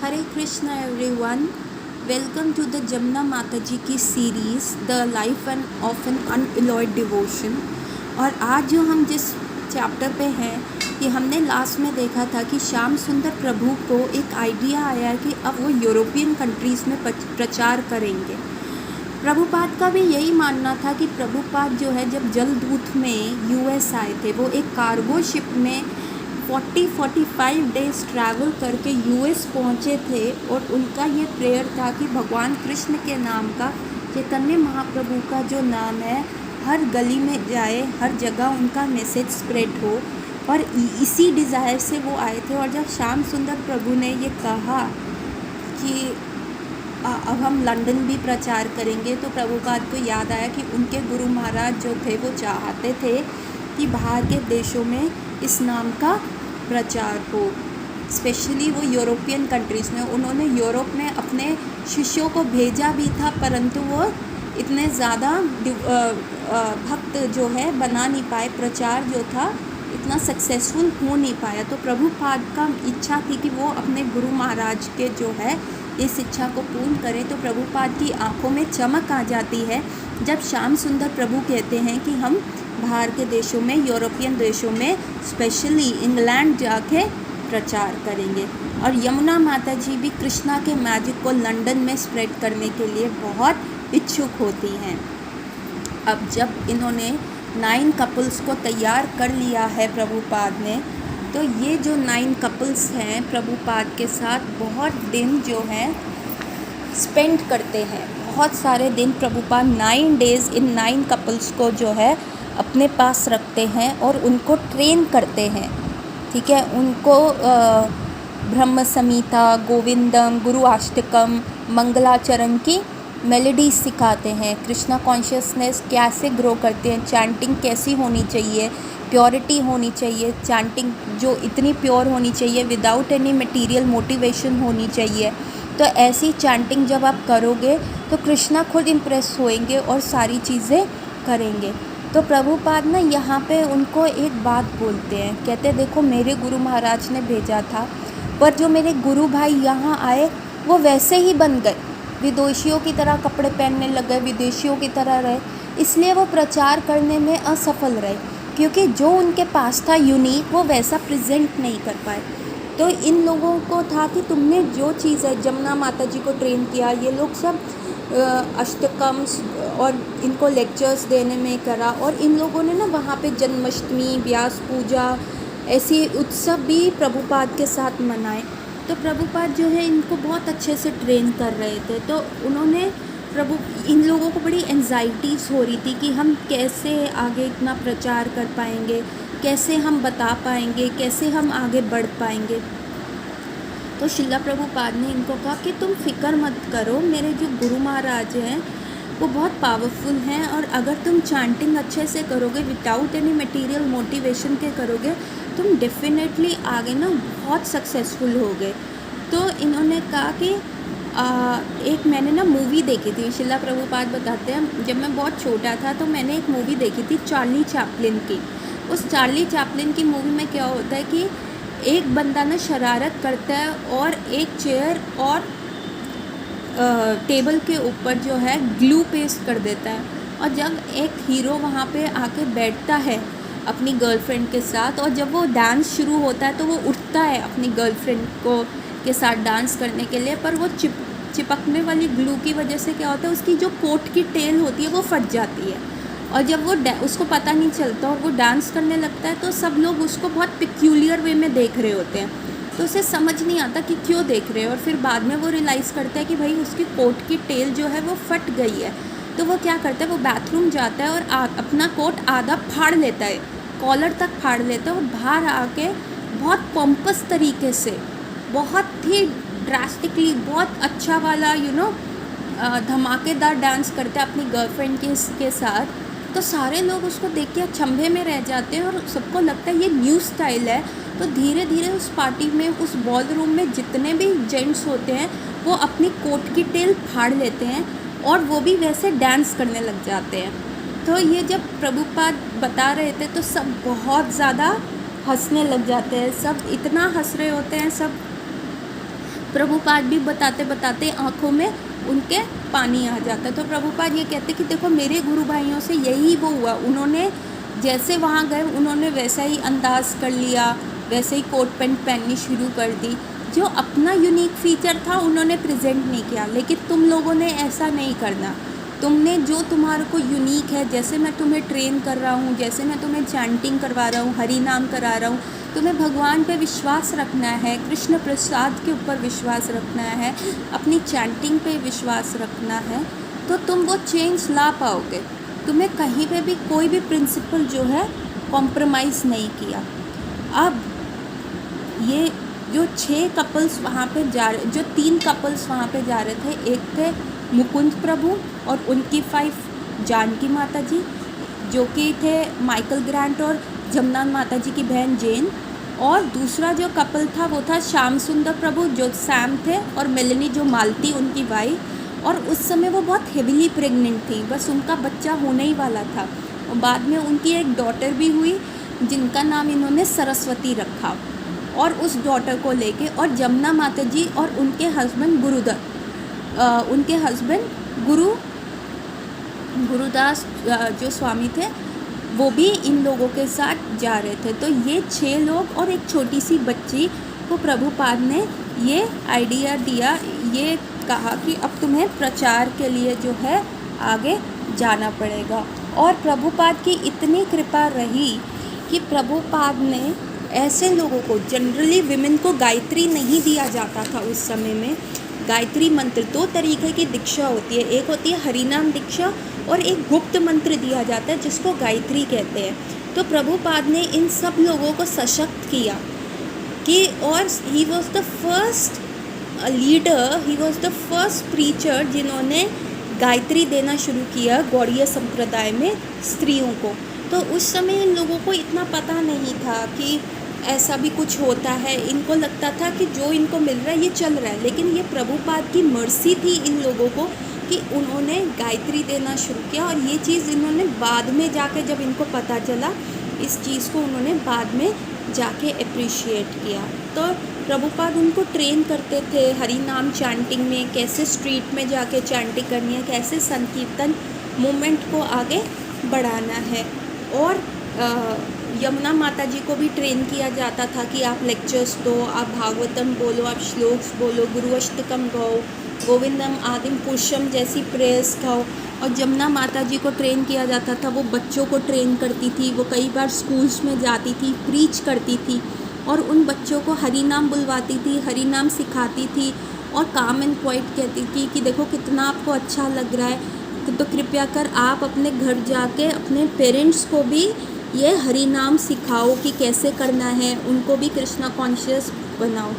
Hare Krishna everyone. Welcome to the Jamna Mataji की series the life and of an unalloyed devotion. और आज जो हम जिस चैप्टर पे हैं कि हमने लास्ट में देखा था कि श्याम सुंदर प्रभु को एक आइडिया आया है कि अब वो यूरोपियन कंट्रीज़ में प्रचार करेंगे। प्रभुपाद का भी यही मानना था कि प्रभुपाद जो है जब जलदूत में यूएस आए थे वो एक कार्गो शिप में 40-45 डेज़ ट्रैवल करके यूएस पहुँचे थे और उनका ये प्रेयर था कि भगवान कृष्ण के नाम का, चैतन्य महाप्रभु का जो नाम है हर गली में जाए, हर जगह उनका मैसेज स्प्रेड हो। और इसी डिज़ायर से वो आए थे। और जब श्याम सुंदर प्रभु ने ये कहा कि अब हम लंदन भी प्रचार करेंगे तो प्रभुपाद को याद आया कि उनके गुरु महाराज जो थे वो चाहते थे कि बाहर के देशों में इस नाम का प्रचार हो, स्पेशली वो यूरोपियन कंट्रीज़ में। उन्होंने यूरोप में अपने शिष्यों को भेजा भी था, परंतु वो इतने ज़्यादा भक्त जो है बना नहीं पाए, प्रचार जो था इतना सक्सेसफुल हो नहीं पाया। तो प्रभुपाद का इच्छा थी कि वो अपने गुरु महाराज के जो है इस इच्छा को पूर्ण करें। तो प्रभुपाद की आंखों में चमक आ जाती है जब श्याम सुंदर प्रभु कहते हैं कि हम बाहर के देशों में, यूरोपियन देशों में, स्पेशली इंग्लैंड जाके प्रचार करेंगे। और यमुना माता जी भी कृष्णा के मैजिक को लंदन में स्प्रेड करने के लिए बहुत इच्छुक होती हैं। अब जब इन्होंने 9 कपल्स को तैयार कर लिया है प्रभुपाद ने, तो ये जो 9 कपल्स हैं प्रभुपाद के साथ बहुत दिन जो है स्पेंड करते हैं। बहुत सारे दिन प्रभुपाद 9 डेज़ इन 9 कपल्स को जो है अपने पास रखते हैं और उनको ट्रेन करते हैं। ठीक है, उनको ब्रह्म संहिता, गोविंदम, गुरु अष्टकम, मंगलाचरण की मेलोडी सिखाते हैं। कृष्णा कॉन्शियसनेस कैसे ग्रो करते हैं, चैंटिंग कैसी होनी चाहिए, प्योरिटी होनी चाहिए, चैंटिंग जो इतनी प्योर होनी चाहिए, विदाउट एनी मटेरियल मोटिवेशन होनी चाहिए। तो ऐसी चैंटिंग जब आप करोगे तो कृष्णा खुद इम्प्रेस होएंगे और सारी चीज़ें करेंगे। तो प्रभुपाद ना यहाँ पे उनको एक बात बोलते हैं, कहते हैं देखो मेरे गुरु महाराज ने भेजा था, पर जो मेरे गुरु भाई यहाँ आए वो वैसे ही बन गए, विदेशियों की तरह कपड़े पहनने लग गए, विदेशियों की तरह रहे, इसलिए वो प्रचार करने में असफल रहे, क्योंकि जो उनके पास था यूनिक वो वैसा प्रेजेंट नहीं कर पाए। तो इन लोगों को था कि तुमने जो चीज़ है, जमुना माता जी को ट्रेन किया, ये लोग सब अष्टकम्स और इनको लेक्चर्स देने में करा, और इन लोगों ने ना वहाँ पे जन्माष्टमी, व्यास पूजा, ऐसी उत्सव भी प्रभुपाद के साथ मनाए। तो प्रभुपाद जो है इनको बहुत अच्छे से ट्रेन कर रहे थे। तो उन्होंने इन लोगों को बड़ी एंजाइटीज़ हो रही थी कि हम कैसे आगे इतना प्रचार कर पाएंगे, कैसे हम बता पाएंगे, कैसे हम आगे बढ़ पाएंगे। तो शिला प्रभुपाद ने इनको कहा कि तुम फिक्र मत करो, मेरे जो गुरु महाराज हैं वो बहुत पावरफुल हैं, और अगर तुम चैंटिंग अच्छे से करोगे, विदाउट एनी मटेरियल मोटिवेशन के करोगे, तुम डेफिनेटली आगे ना बहुत सक्सेसफुल होगे। तो इन्होंने कहा कि एक मैंने ना मूवी देखी थी, शिला प्रभुपाद बताते हैं जब मैं बहुत छोटा था तो मैंने एक मूवी देखी थी चार्ली चैपलिन की। उस चार्ली चैपलिन की मूवी में क्या होता है कि एक बंदा ना शरारत करता है और एक चेयर और टेबल के ऊपर जो है ग्लू पेस्ट कर देता है, और जब एक हीरो वहाँ पे आके बैठता है अपनी गर्लफ्रेंड के साथ, और जब वो डांस शुरू होता है तो वो उठता है अपनी गर्लफ्रेंड को के साथ डांस करने के लिए, पर वो चिपकने वाली ग्लू की वजह से क्या होता है, उसकी जो कोट की टेल होती है वो फट जाती है, और जब वो उसको पता नहीं चलता और वो डांस करने लगता है तो सब लोग उसको बहुत पिक्यूलियर वे में देख रहे होते हैं। तो उसे समझ नहीं आता कि क्यों देख रहे हैं, और फिर बाद में वो रियलाइज़ करता है कि भाई उसकी कोट की टेल जो है वो फट गई है। तो वो क्या करता है, वो बाथरूम जाता है और अपना कोट आधा फाड़ लेता है, कॉलर तक फाड़ लेता है, और बाहर आके बहुत पम्पस तरीके से, बहुत ही ड्रास्टिकली, बहुत अच्छा वाला धमाकेदार डांस करता है अपनी गर्लफ्रेंड के साथ। तो सारे लोग उसको देख के अचंभे में रह जाते हैं और सबको लगता है ये न्यू स्टाइल है। तो धीरे धीरे उस पार्टी में, उस बॉल रूम में जितने भी जेंट्स होते हैं वो अपनी कोट की टेल फाड़ लेते हैं और वो भी वैसे डांस करने लग जाते हैं। तो ये जब प्रभुपाद बता रहे थे तो सब बहुत ज़्यादा हंसने लग जाते हैं, सब इतना हंस रहे होते हैं सब। प्रभुपाद भी बताते बताते आँखों में उनके पानी आ जाता। तो प्रभुपाद ये कहते कि देखो मेरे गुरु भाइयों से यही वो हुआ, उन्होंने जैसे वहाँ गए उन्होंने वैसा ही अंदाज कर लिया, वैसे ही कोट पैंट पहननी शुरू कर दी। जो अपना यूनिक फीचर था उन्होंने प्रेजेंट नहीं किया। लेकिन तुम लोगों ने ऐसा नहीं करना। तुमने जो तुम्हारे को यूनिक है, जैसे मैं तुम्हें ट्रेन कर रहा हूँ, जैसे मैं तुम्हें चैंटिंग करवा रहा हूँ, हरि नाम करा रहा हूँ, तुम्हें भगवान पे विश्वास रखना है, कृष्ण प्रसाद के ऊपर विश्वास रखना है, अपनी चैंटिंग पे विश्वास रखना है, तो तुम वो चेंज ला पाओगे। तुम्हें कहीं पे भी कोई भी प्रिंसिपल जो है कॉम्प्रोमाइज़ नहीं किया। अब ये जो 6 कपल्स वहाँ पे जा रहे, जो 3 कपल्स वहाँ पे जा रहे थे, एक थे मुकुंद प्रभु और उनकी 5 जानकी माता जी, जो कि थे माइकल ग्रांट और जमुना माता जी की बहन जेन, और दूसरा जो कपल था वो था श्याम सुंदर प्रभु जो सैम थे, और मेलेनी जो मालती उनकी वाइफ। और उस समय वो बहुत हेवीली प्रेग्नेंट थी, बस उनका बच्चा होने ही वाला था। और बाद में उनकी एक डॉटर भी हुई जिनका नाम इन्होंने सरस्वती रखा। और उस डॉटर को लेके और जमुना माता जी और उनके हस्बैंड उनके हस्बैंड गुरुदास जो स्वामी थे, वो भी इन लोगों के साथ जा रहे थे। तो ये 6 लोग और एक छोटी सी बच्ची को प्रभुपाद ने ये आइडिया दिया, ये कहा कि अब तुम्हें प्रचार के लिए जो है आगे जाना पड़ेगा। और प्रभुपाद की इतनी कृपा रही कि प्रभुपाद ने ऐसे लोगों को, जनरली विमेन को गायत्री नहीं दिया जाता था उस समय में। गायत्री मंत्र 2 तरीके की दीक्षा होती है, एक होती है हरिनाम दीक्षा और एक गुप्त मंत्र दिया जाता है जिसको गायत्री कहते हैं। तो प्रभुपाद ने इन सब लोगों को सशक्त किया कि, और he was the first leader, he was the first preacher जिन्होंने गायत्री देना शुरू किया गौड़ीय संप्रदाय में स्त्रियों को। तो उस समय इन लोगों को इतना पता नहीं था कि ऐसा भी कुछ होता है, इनको लगता था कि जो इनको मिल रहा है ये चल रहा है। लेकिन ये प्रभुपाद की मर्जी थी इन लोगों को कि उन्होंने गायत्री देना शुरू किया। और ये चीज़ इन्होंने बाद में जाके, जब इनको पता चला इस चीज़ को, उन्होंने बाद में जाके अप्रिशिएट किया। तो प्रभुपाद उनको ट्रेन करते थे हरि नाम चैंटिंग में, कैसे स्ट्रीट में जाके चैंटिंग करनी है, कैसे संकीर्तन मूवमेंट को आगे बढ़ाना है। और यमुना माता जी को भी ट्रेन किया जाता था कि आप लेक्चर्स दो, आप भागवतम बोलो, आप श्लोक्स बोलो, गुरुअष्टकम गाओ, गोविंदम आदिम पुरुषम जैसी प्रेयर्स गाओ। और जमुना माता जी को ट्रेन किया जाता था, वो बच्चों को ट्रेन करती थी, वो कई बार स्कूल्स में जाती थी, प्रीच करती थी और उन बच्चों को हरि नाम बुलवाती थी, हरि नाम सिखाती थी और काम एंड क्वाइट कहती थी कि देखो कितना आपको अच्छा लग रहा है, तो कृपया कर आप अपने घर जाके अपने पेरेंट्स को भी ये हरि नाम सिखाओ कि कैसे करना है, उनको भी कृष्णा कॉन्शियस बनाओ।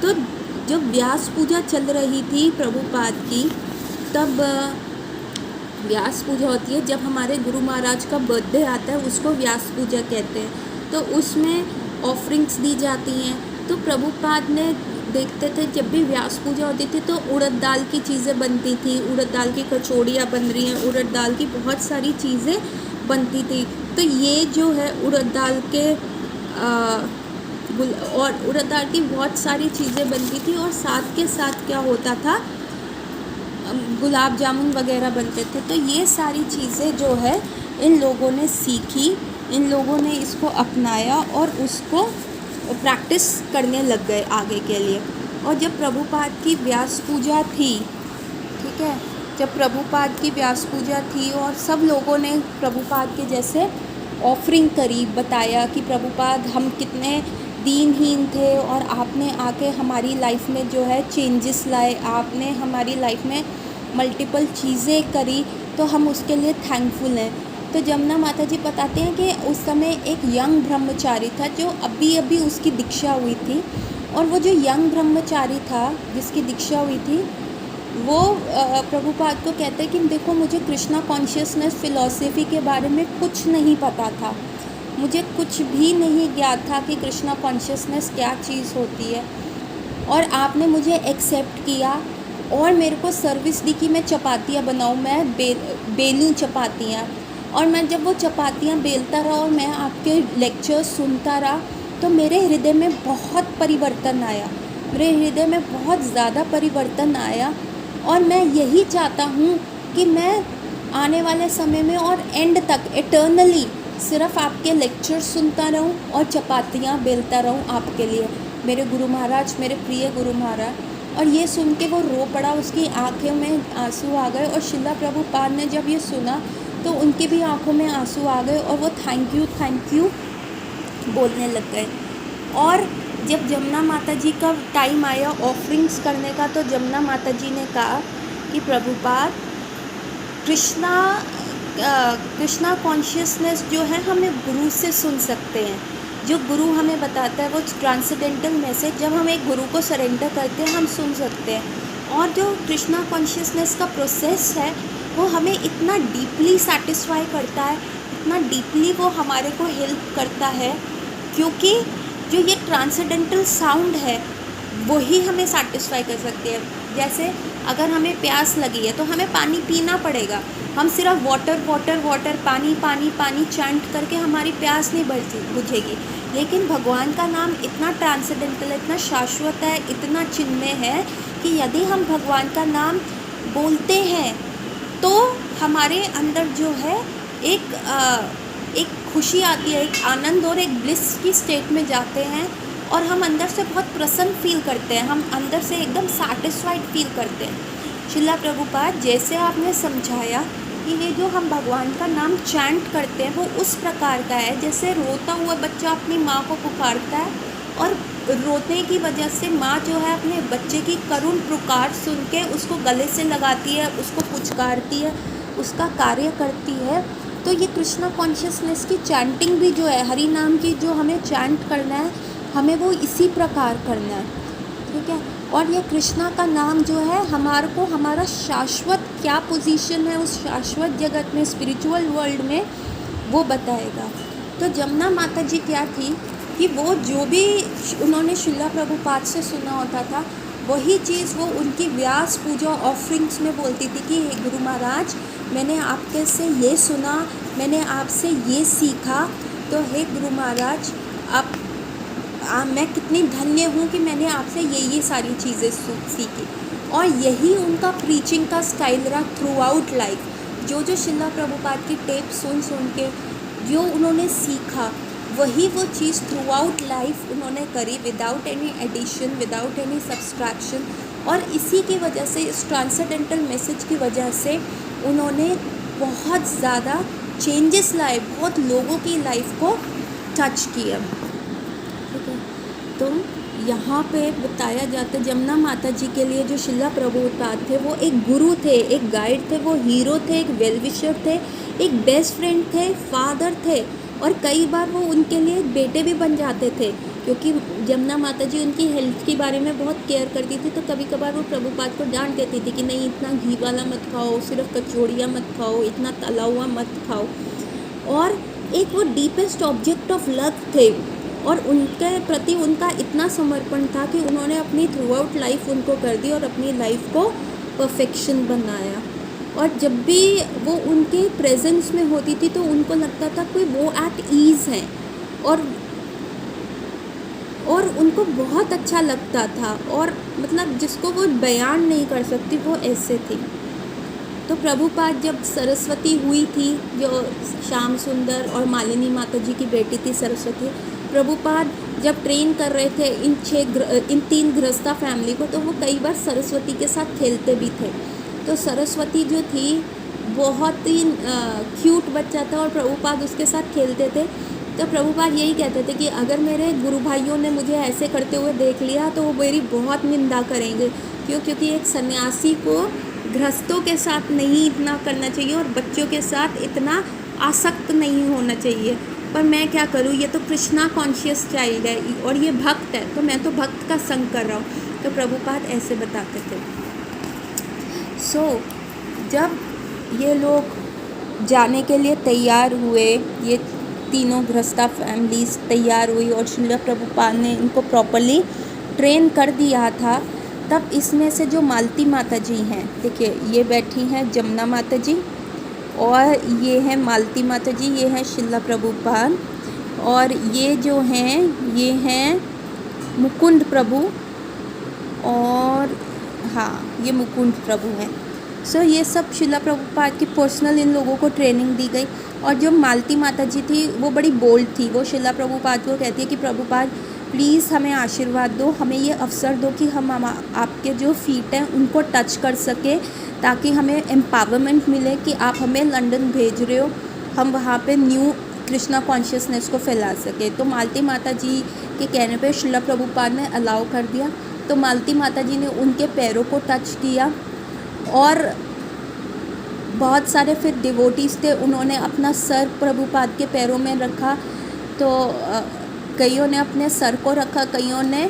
तो जब व्यास पूजा चल रही थी प्रभुपाद की, तब व्यास पूजा होती है जब हमारे गुरु महाराज का बर्थडे आता है, उसको व्यास पूजा कहते हैं। तो उसमें ऑफरिंग्स दी जाती हैं। तो प्रभुपाद ने देखते थे जब भी व्यास पूजा होती थी तो उड़द दाल की चीज़ें बनती थी, उड़द दाल की कचौड़ियाँ बन रही हैं, उड़द दाल की बहुत सारी चीज़ें बनती थी। तो ये जो है उड़द दाल के और उड़द दाल की बहुत सारी चीज़ें बनती थी और साथ के साथ क्या होता था, गुलाब जामुन वगैरह बनते थे। तो ये सारी चीज़ें जो है इन लोगों ने सीखी, इन लोगों ने इसको अपनाया और उसको प्रैक्टिस करने लग गए आगे के लिए। और जब प्रभुपाद की व्यास पूजा थी, ठीक है, जब प्रभुपाद की व्यास पूजा थी और सब लोगों ने प्रभुपाद के जैसे ऑफरिंग करी, बताया कि प्रभुपाद हम कितने दीनहीन थे और आपने आके हमारी लाइफ में जो है चेंजेस लाए, आपने हमारी लाइफ में मल्टीपल चीज़ें करी, तो हम उसके लिए थैंकफुल हैं। तो जमुना माता जी बताते हैं कि उस समय एक यंग ब्रह्मचारी था जो अभी अभी उसकी दीक्षा हुई थी। और वो जो यंग ब्रह्मचारी था जिसकी दीक्षा हुई थी, वो प्रभुपाद को कहते हैं कि देखो मुझे कृष्णा कॉन्शियसनेस फ़िलॉसफी के बारे में कुछ नहीं पता था, मुझे कुछ भी नहीं ज्ञात था कि कृष्णा कॉन्शियसनेस क्या चीज़ होती है, और आपने मुझे एक्सेप्ट किया और मेरे को सर्विस दी कि मैं चपातियाँ बनाऊँ, मैं बेलूँ चपातियाँ। और मैं जब वो चपातियाँ बेलता रहा और मैं आपके लेक्चर्स सुनता रहा तो मेरे हृदय में बहुत परिवर्तन आया। मेरे हृदय में बहुत ज़्यादा परिवर्तन आया। और मैं यही चाहता हूँ कि मैं आने वाले समय में और एंड तक एटर्नली सिर्फ आपके लेक्चर सुनता रहूं और चपातियां बेलता रहूं आपके लिए, मेरे गुरु महाराज, मेरे प्रिय गुरु महाराज। और ये सुन के वो रो पड़ा, उसकी आंखों में आंसू आ गए। और शिला प्रभुपाद ने जब ये सुना तो उनकी भी आंखों में आंसू आ गए और वो थैंक यू बोलने लग गए। और जब जमुना माता जी का टाइम आया ऑफरिंग्स करने का, तो जमुना माता जी ने कहा कि प्रभुपाद, कृष्णा कॉन्शियसनेस जो है हमें गुरु से सुन सकते हैं। जो गुरु हमें बताता है वो ट्रांसेंडेंटल मैसेज, जब हम एक गुरु को सरेंडर करते हैं हम सुन सकते हैं। और जो कृष्णा कॉन्शियसनेस का प्रोसेस है वो हमें इतना डीपली सेटिस्फाई करता है, इतना डीपली वो हमारे को हेल्प करता है, क्योंकि जो ये ट्रांसेंडेंटल साउंड है वही हमें सेटिस्फाई कर सकती है। जैसे अगर हमें प्यास लगी है तो हमें पानी पीना पड़ेगा, हम सिर्फ वाटर वाटर वाटर पानी पानी पानी चैंट करके हमारी प्यास नहीं बुझेगी। लेकिन भगवान का नाम इतना ट्रांसेंडेंटल, इतना शाश्वत है, इतना चिन्मय है कि यदि हम भगवान का नाम बोलते हैं तो हमारे अंदर जो है एक खुशी आती है, एक आनंद और एक ब्लिस की स्टेट में जाते हैं और हम अंदर से बहुत प्रसन्न फील करते हैं, हम अंदर से एकदम सैटिस्फाइड फील करते हैं। शिला प्रभुपाद, जैसे आपने समझाया कि ये जो हम भगवान का नाम चैंट करते हैं वो उस प्रकार का है जैसे रोता हुआ बच्चा अपनी माँ को पुकारता है, और रोने की वजह से माँ जो है अपने बच्चे की करुण पुकार सुन के उसको गले से लगाती है, उसको पुचकारती है, उसका कार्य करती है। तो ये कृष्णा कॉन्शियसनेस की चैंटिंग भी जो है, हरि नाम की जो हमें चैंट करना है, हमें वो इसी प्रकार करना है, ठीक है। और ये कृष्णा का नाम जो है हमारे को हमारा शाश्वत क्या पोजीशन है उस शाश्वत जगत में, स्पिरिचुअल वर्ल्ड में, वो बताएगा। तो जमुना माता जी क्या थी कि वो जो भी उन्होंने शिला प्रभुपाद से सुना होता था वही चीज़ वो उनकी व्यास पूजा ऑफरिंग्स में बोलती थी कि हे गुरु महाराज, मैंने आपके से ये सुना, मैंने आपसे ये सीखा, तो हे गुरु महाराज मैं कितनी धन्य हूँ कि मैंने आपसे ये सारी चीज़ें सीखी। और यही उनका प्रीचिंग का स्टाइल रहा थ्रू आउट लाइफ। जो शिला प्रभुपाद की टेप सुन के जो उन्होंने सीखा वही वो चीज़ थ्रू आउट लाइफ उन्होंने करी, without any addition, without any subtraction. और इसी की वजह से, इस ट्रांसेंडेंटल मैसेज की वजह से उन्होंने बहुत ज़्यादा चेंजेस लाए, बहुत लोगों की लाइफ को टच किया, ठीक है। तो यहाँ पे बताया जाता है जमुना माता जी के लिए जो शिला प्रभुपाद थे वो एक गुरु थे, एक गाइड थे, वो हीरो थे, एक वेलविशर थे, एक बेस्ट फ्रेंड थे, फादर थे, और कई बार वो उनके लिए बेटे भी बन जाते थे, क्योंकि जमुना माता जी उनकी हेल्थ के बारे में बहुत केयर करती थी। तो कभी कभार वो प्रभुपाद को डांट देती थी कि नहीं, इतना घी वाला मत खाओ, सिर्फ कचौड़ियाँ मत खाओ, इतना तला हुआ मत खाओ। और एक वो डीपेस्ट ऑब्जेक्ट ऑफ लव थे और उनके प्रति उनका इतना समर्पण था कि उन्होंने अपनी थ्रू आउट लाइफ उनको कर दी और अपनी लाइफ को परफेक्शन बनाया। और जब भी वो उनके प्रेजेंस में होती थी तो उनको लगता था कि वो एट ईज़ हैं, और उनको बहुत अच्छा लगता था, और मतलब जिसको वो बयान नहीं कर सकती वो ऐसे थी। तो प्रभुपाद जब सरस्वती हुई थी, जो श्याम सुंदर और मालिनी माता जी की बेटी थी सरस्वती, प्रभुपाद जब ट्रेन कर रहे थे इन 3 गृहस्था फैमिली को, तो वो कई बार सरस्वती के साथ खेलते भी थे। तो सरस्वती जो थी बहुत ही क्यूट बच्चा था और प्रभुपाद उसके साथ खेलते थे। तो प्रभुपाद यही कहते थे कि अगर मेरे गुरु भाइयों ने मुझे ऐसे करते हुए देख लिया तो वो मेरी बहुत निंदा करेंगे, क्योंकि एक सन्यासी को गृहस्थों के साथ नहीं इतना करना चाहिए और बच्चों के साथ इतना आसक्त नहीं होना चाहिए। पर मैं क्या करूँ, ये तो कृष्णा कॉन्शियस चाइल्ड है और ये भक्त है, तो मैं तो भक्त का संग कर रहा हूँ। तो प्रभुपाद ऐसे बताते थे। जब ये लोग जाने के लिए तैयार हुए, ये तीनों गृहस्था फैमिलीज तैयार हुई और शिला प्रभुपाद ने इनको प्रॉपरली ट्रेन कर दिया था, तब इसमें से जो मालती माता जी हैं, देखिए ये बैठी हैं जमुना माता जी और ये हैं मालती माता जी, ये हैं शिला प्रभुपाद, और ये जो हैं ये हैं मुकुंद प्रभु और हाँ, ये मुकुंद प्रभु हैं। सो ये सब शिला प्रभुपाद की पर्सनल इन लोगों को ट्रेनिंग दी गई। और जो मालती माता जी थी वो बड़ी बोल्ड थी, वो शिला प्रभुपाद को कहती है कि प्रभुपाद प्लीज़ हमें आशीर्वाद दो, हमें ये अवसर दो कि हम आपके जो फीट हैं उनको टच कर सके, ताकि हमें एम्पावरमेंट मिले कि आप हमें लंदन भेज रहे हो, हम वहाँ पे न्यू कृष्णा कॉन्शियसनेस को फैला सके। तो मालती माता जी के कहने पे शिला प्रभुपाद ने अलाउ कर दिया। तो मालती माता जी ने उनके पैरों को टच किया और बहुत सारे फिर डिवोटीज़ थे, उन्होंने अपना सर प्रभुपाद के पैरों में रखा। तो कईयों ने अपने सर को रखा, कईयों ने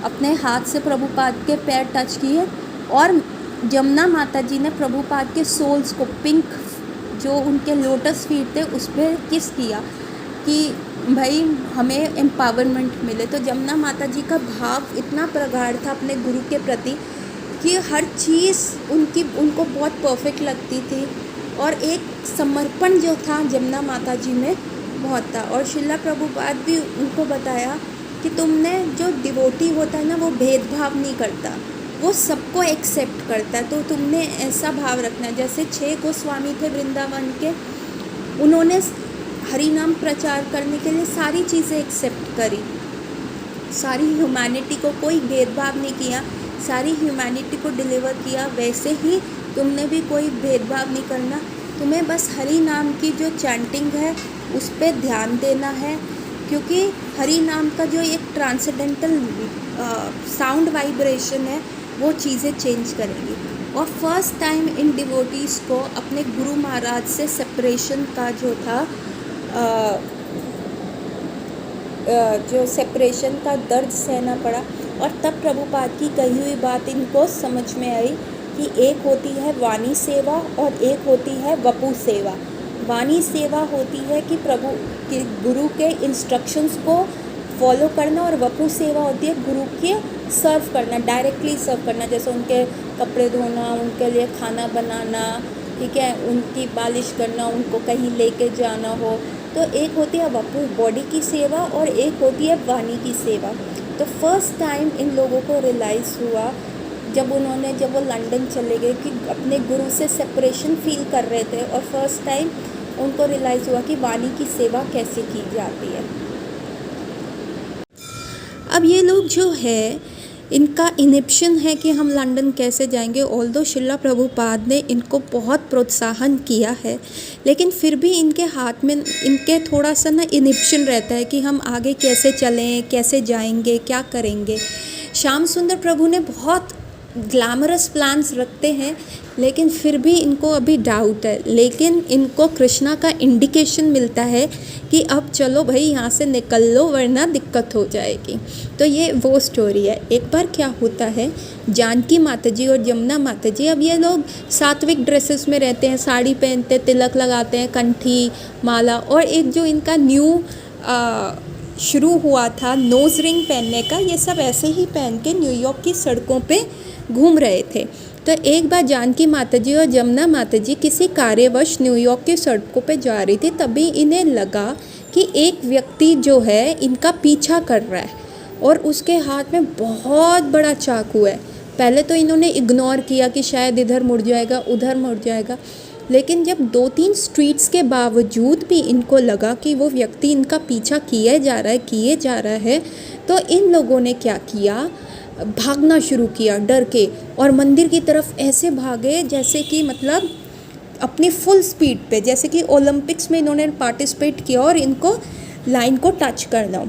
अपने हाथ से प्रभुपाद के पैर टच किए। और जमुना माता जी ने प्रभुपाद के सोल्स को, पिंक जो उनके लोटस फीट थे उस पर किस किया कि भाई हमें एम्पावरमेंट मिले। तो जमुना माता जी का भाव इतना प्रगाढ़ था अपने गुरु के प्रति कि हर चीज़ उनको बहुत परफेक्ट लगती थी, और एक समर्पण जो था जमुना माता जी में बहुत था। और शिला प्रभुपाद भी उनको बताया कि तुमने जो डिवोटी होता है ना, वो भेदभाव नहीं करता, वो सबको एक्सेप्ट करता है, तो तुमने ऐसा भाव रखना है। जैसे 6 गोस्वामी थे वृंदावन के, उन्होंने हरि नाम प्रचार करने के लिए सारी चीज़ें एक्सेप्ट करी, सारी ह्यूमैनिटी को कोई भेदभाव नहीं किया, सारी ह्यूमैनिटी को डिलीवर किया। वैसे ही तुमने भी कोई भेदभाव नहीं करना, तुम्हें बस हरि नाम की जो चैंटिंग है उस पर ध्यान देना है, क्योंकि हरि नाम का जो एक ट्रांसेंडेंटल साउंड वाइब्रेशन है वो चीज़ें चेंज करेंगी। और फर्स्ट टाइम इन डिवोटीज़ को अपने गुरु महाराज से सेपरेशन का जो था जो सेपरेशन का दर्द सहना पड़ा। और तब प्रभुपाद की कही हुई बात इनको समझ में आई कि एक होती है वाणी सेवा और एक होती है वपु सेवा। वाणी सेवा होती है कि प्रभु के गुरु के इंस्ट्रक्शंस को फॉलो करना, और वपु सेवा होती है गुरु के सर्व करना, डायरेक्टली सर्व करना, जैसे उनके कपड़े धोना, उनके लिए खाना बनाना, ठीक है, उनकी पालिश करना, उनको कहीं लेके जाना हो। तो एक होती है वपु बॉडी की सेवा और एक होती है वाणी की सेवा। तो फर्स्ट टाइम इन लोगों को रियलाइज़ हुआ जब वो लंदन चले गए कि अपने गुरु से सेपरेशन फील कर रहे थे, और फर्स्ट टाइम उनको रियलाइज़ हुआ कि वाणी की सेवा कैसे की जाती है। अब ये लोग जो है, इनका इनिप्शन है कि हम लंदन कैसे जाएंगे। ऑल्दो शिला प्रभुपाद ने इनको बहुत प्रोत्साहन किया है, लेकिन फिर भी इनके हाथ में इनके थोड़ा सा ना इनिप्शन रहता है कि हम आगे कैसे चलें, कैसे जाएंगे, क्या करेंगे। श्याम सुंदर प्रभु ने बहुत ग्लैमरस प्लान्स रखते हैं, लेकिन फिर भी इनको अभी डाउट है। लेकिन इनको कृष्णा का इंडिकेशन मिलता है कि अब चलो भाई यहाँ से निकल लो, वरना दिक्कत हो जाएगी। तो ये वो स्टोरी है। एक बार क्या होता है, जानकी माता जी और यमुना माता जी, अब ये लोग सात्विक ड्रेसेस में रहते हैं, साड़ी पहनते, तिलक लगाते हैं, कंठी माला, और एक जो इनका न्यू शुरू हुआ था नोज़ रिंग पहनने का, ये सब ऐसे ही पहन के न्यूयॉर्क की सड़कों पे घूम रहे थे। तो एक बार जानकी माता जी और यमुना माता जी किसी कार्यवश न्यूयॉर्क की सड़कों पे जा रही थी, तभी इन्हें लगा कि एक व्यक्ति जो है इनका पीछा कर रहा है, और उसके हाथ में बहुत बड़ा चाकू है। पहले तो इन्होंने इग्नोर किया कि शायद इधर मुड़ जाएगा, उधर मुड़ जाएगा, लेकिन जब 2-3 स्ट्रीट्स के बावजूद भी इनको लगा कि वो व्यक्ति इनका पीछा किए जा रहा है, तो इन लोगों ने क्या किया, भागना शुरू किया डर के, और मंदिर की तरफ ऐसे भागे जैसे कि मतलब अपनी फुल स्पीड पे, जैसे कि ओलंपिक्स में इन्होंने पार्टिसिपेट किया और इनको लाइन को टच करना।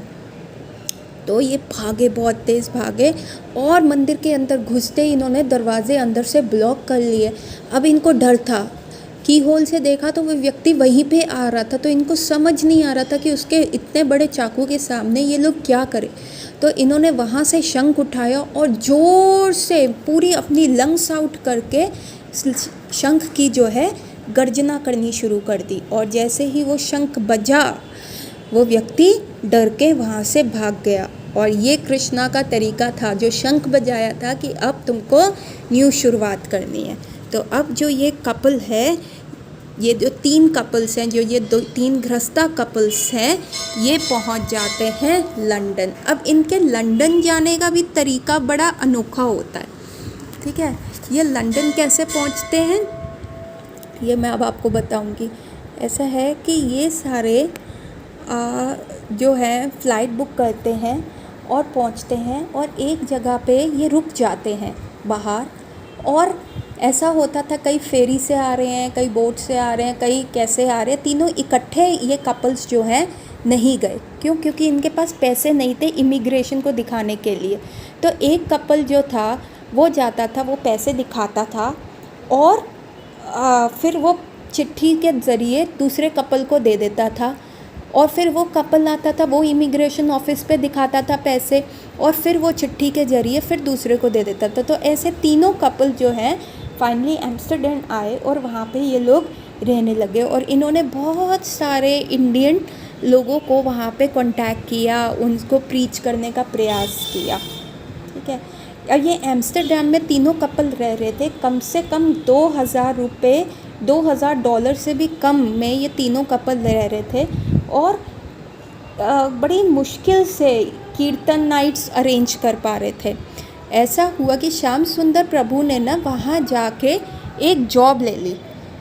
तो ये भागे, बहुत तेज़ भागे, और मंदिर के अंदर घुसते ही इन्होंने दरवाजे अंदर से ब्लॉक कर लिए। अब इनको डर था, की होल से देखा तो वो व्यक्ति वहीं पे आ रहा था, तो इनको समझ नहीं आ रहा था कि उसके इतने बड़े चाकू के सामने ये लोग क्या करें। तो इन्होंने वहाँ से शंख उठाया और ज़ोर से पूरी अपनी लंग्स आउट करके शंख की जो है गर्जना करनी शुरू कर दी। और जैसे ही वो शंख बजा, वो व्यक्ति डर के वहाँ से भाग गया। और ये कृष्णा का तरीका था, जो शंख बजाया था कि अब तुमको न्यू शुरुआत करनी है। तो अब जो ये कपल है, ये जो 3 कपल्स हैं, जो ये 3 गृहस्था कपल्स हैं, ये पहुंच जाते हैं लंदन। अब इनके लंदन जाने का भी तरीका बड़ा अनोखा होता है, ठीक है। ये लंदन कैसे पहुंचते हैं ये मैं अब आपको बताऊंगी। ऐसा है कि ये सारे जो है फ़्लाइट बुक करते हैं और पहुंचते हैं, और एक जगह पे ये रुक जाते हैं बाहर। और ऐसा होता था, कई फेरी से आ रहे हैं, कई बोट से आ रहे हैं, कई कैसे आ रहे हैं, तीनों इकट्ठे ये कपल्स जो हैं नहीं गए। क्यों? क्योंकि इनके पास पैसे नहीं थे इमिग्रेशन को दिखाने के लिए। तो एक कपल जो था वो जाता था, वो पैसे दिखाता था, और फिर वो चिट्ठी के ज़रिए दूसरे कपल को दे देता था, और फिर वो कपल आता था, वो इमिग्रेशन ऑफिस पे दिखाता था पैसे, और फिर वो चिट्ठी के ज़रिए फिर दूसरे को दे देता था। तो ऐसे तीनों कपल जो हैं फाइनली एम्स्टर्डम आए और वहाँ पे ये लोग रहने लगे। और इन्होंने बहुत सारे इंडियन लोगों को वहाँ पे कांटेक्ट किया, उनको प्रीच करने का प्रयास किया, ठीक है। और ये एम्स्टर्डम में तीनों कपल रह रहे थे। कम से कम 2000 रुपये, $2000 से भी कम में ये तीनों कपल रह रहे थे, और बड़ी मुश्किल से कीर्तन नाइट्स अरेंज कर पा रहे थे। ऐसा हुआ कि श्याम सुंदर प्रभु ने ना वहाँ जाके एक जॉब ले ली।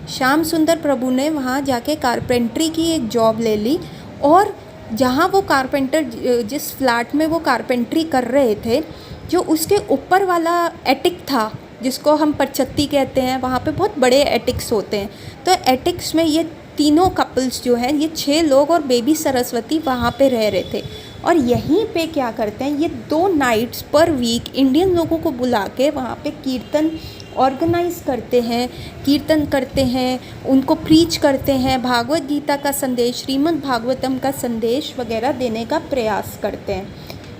श्याम सुंदर प्रभु ने वहाँ जाके कारपेंट्री की एक जॉब ले ली, और जहाँ वो कारपेंटर, जिस फ्लैट में वो कारपेंट्री कर रहे थे, जो उसके ऊपर वाला एटिक था, जिसको हम परछत्ती कहते हैं, वहाँ पे बहुत बड़े एटिक्स होते हैं। तो एटिक्स में ये तीनों कपल्स जो हैं, ये 6 लोग और बेबी सरस्वती वहाँ पे रह रहे थे। और यहीं पे क्या करते हैं, ये 2 नाइट्स पर वीक इंडियन लोगों को बुला के वहाँ पे कीर्तन ऑर्गेनाइज करते हैं, कीर्तन करते हैं, उनको प्रीच करते हैं, भागवत गीता का संदेश, श्रीमद् भागवतम का संदेश वगैरह देने का प्रयास करते हैं,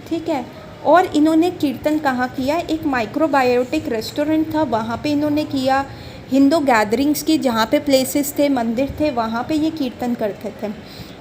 ठीक है। और इन्होंने कीर्तन कहाँ किया? एक माइक्रोबायोटिक रेस्टोरेंट था, वहाँ पे इन्होंने किया। हिंदू गैदरिंग्स की जहाँ पे प्लेसेस थे, मंदिर थे, वहाँ पे ये कीर्तन करते थे।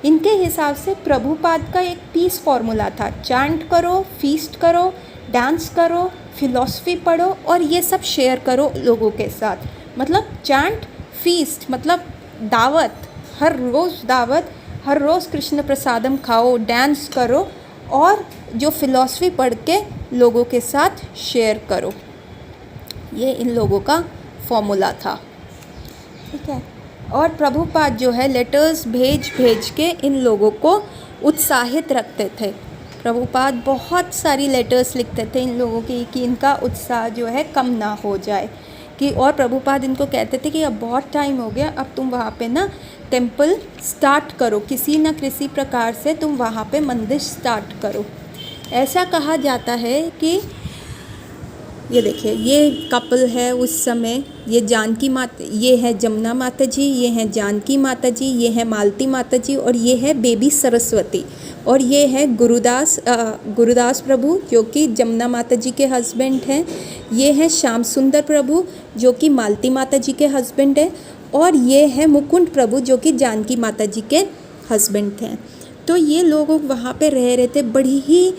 इनके हिसाब से प्रभुपाद का एक पीस फार्मूला था, चैंट करो, फीस्ट करो, डांस करो, फिलॉसफी पढ़ो, और ये सब शेयर करो लोगों के साथ। मतलब चैंट, फीस्ट मतलब दावत, हर रोज़ दावत, हर रोज़ कृष्ण प्रसादम खाओ, डांस करो, और जो फिलॉसफी पढ़ के लोगों के साथ शेयर करो। ये इन लोगों का फॉर्मूला था, ठीक है। और प्रभुपाद जो है लेटर्स भेज भेज के इन लोगों को उत्साहित रखते थे। प्रभुपाद बहुत सारी लेटर्स लिखते थे इन लोगों की, कि इनका उत्साह जो है कम ना हो जाए, कि और प्रभुपाद इनको कहते थे कि अब बहुत टाइम हो गया, अब तुम वहाँ पे ना टेंपल स्टार्ट करो, किसी न किसी प्रकार से तुम वहाँ पे मंदिर स्टार्ट करो। ऐसा कहा जाता है कि ये देखिए, ये कपल है उस समय, ये जानकी माता, ये है जमुना माता जी, ये हैं जानकी माता जी, ये है मालती माता जी, और ये है बेबी सरस्वती, और ये है गुरुदास प्रभु जो कि जमुना माता जी के हस्बैंड हैं। ये है श्याम सुंदर प्रभु जो कि मालती माता जी के हस्बैंड हैं, और ये है मुकुंद प्रभु जो कि जानकी माता जी के हस्बैंड हैं। तो ये लोग वहाँ पे रह रहे थे, बड़ी ही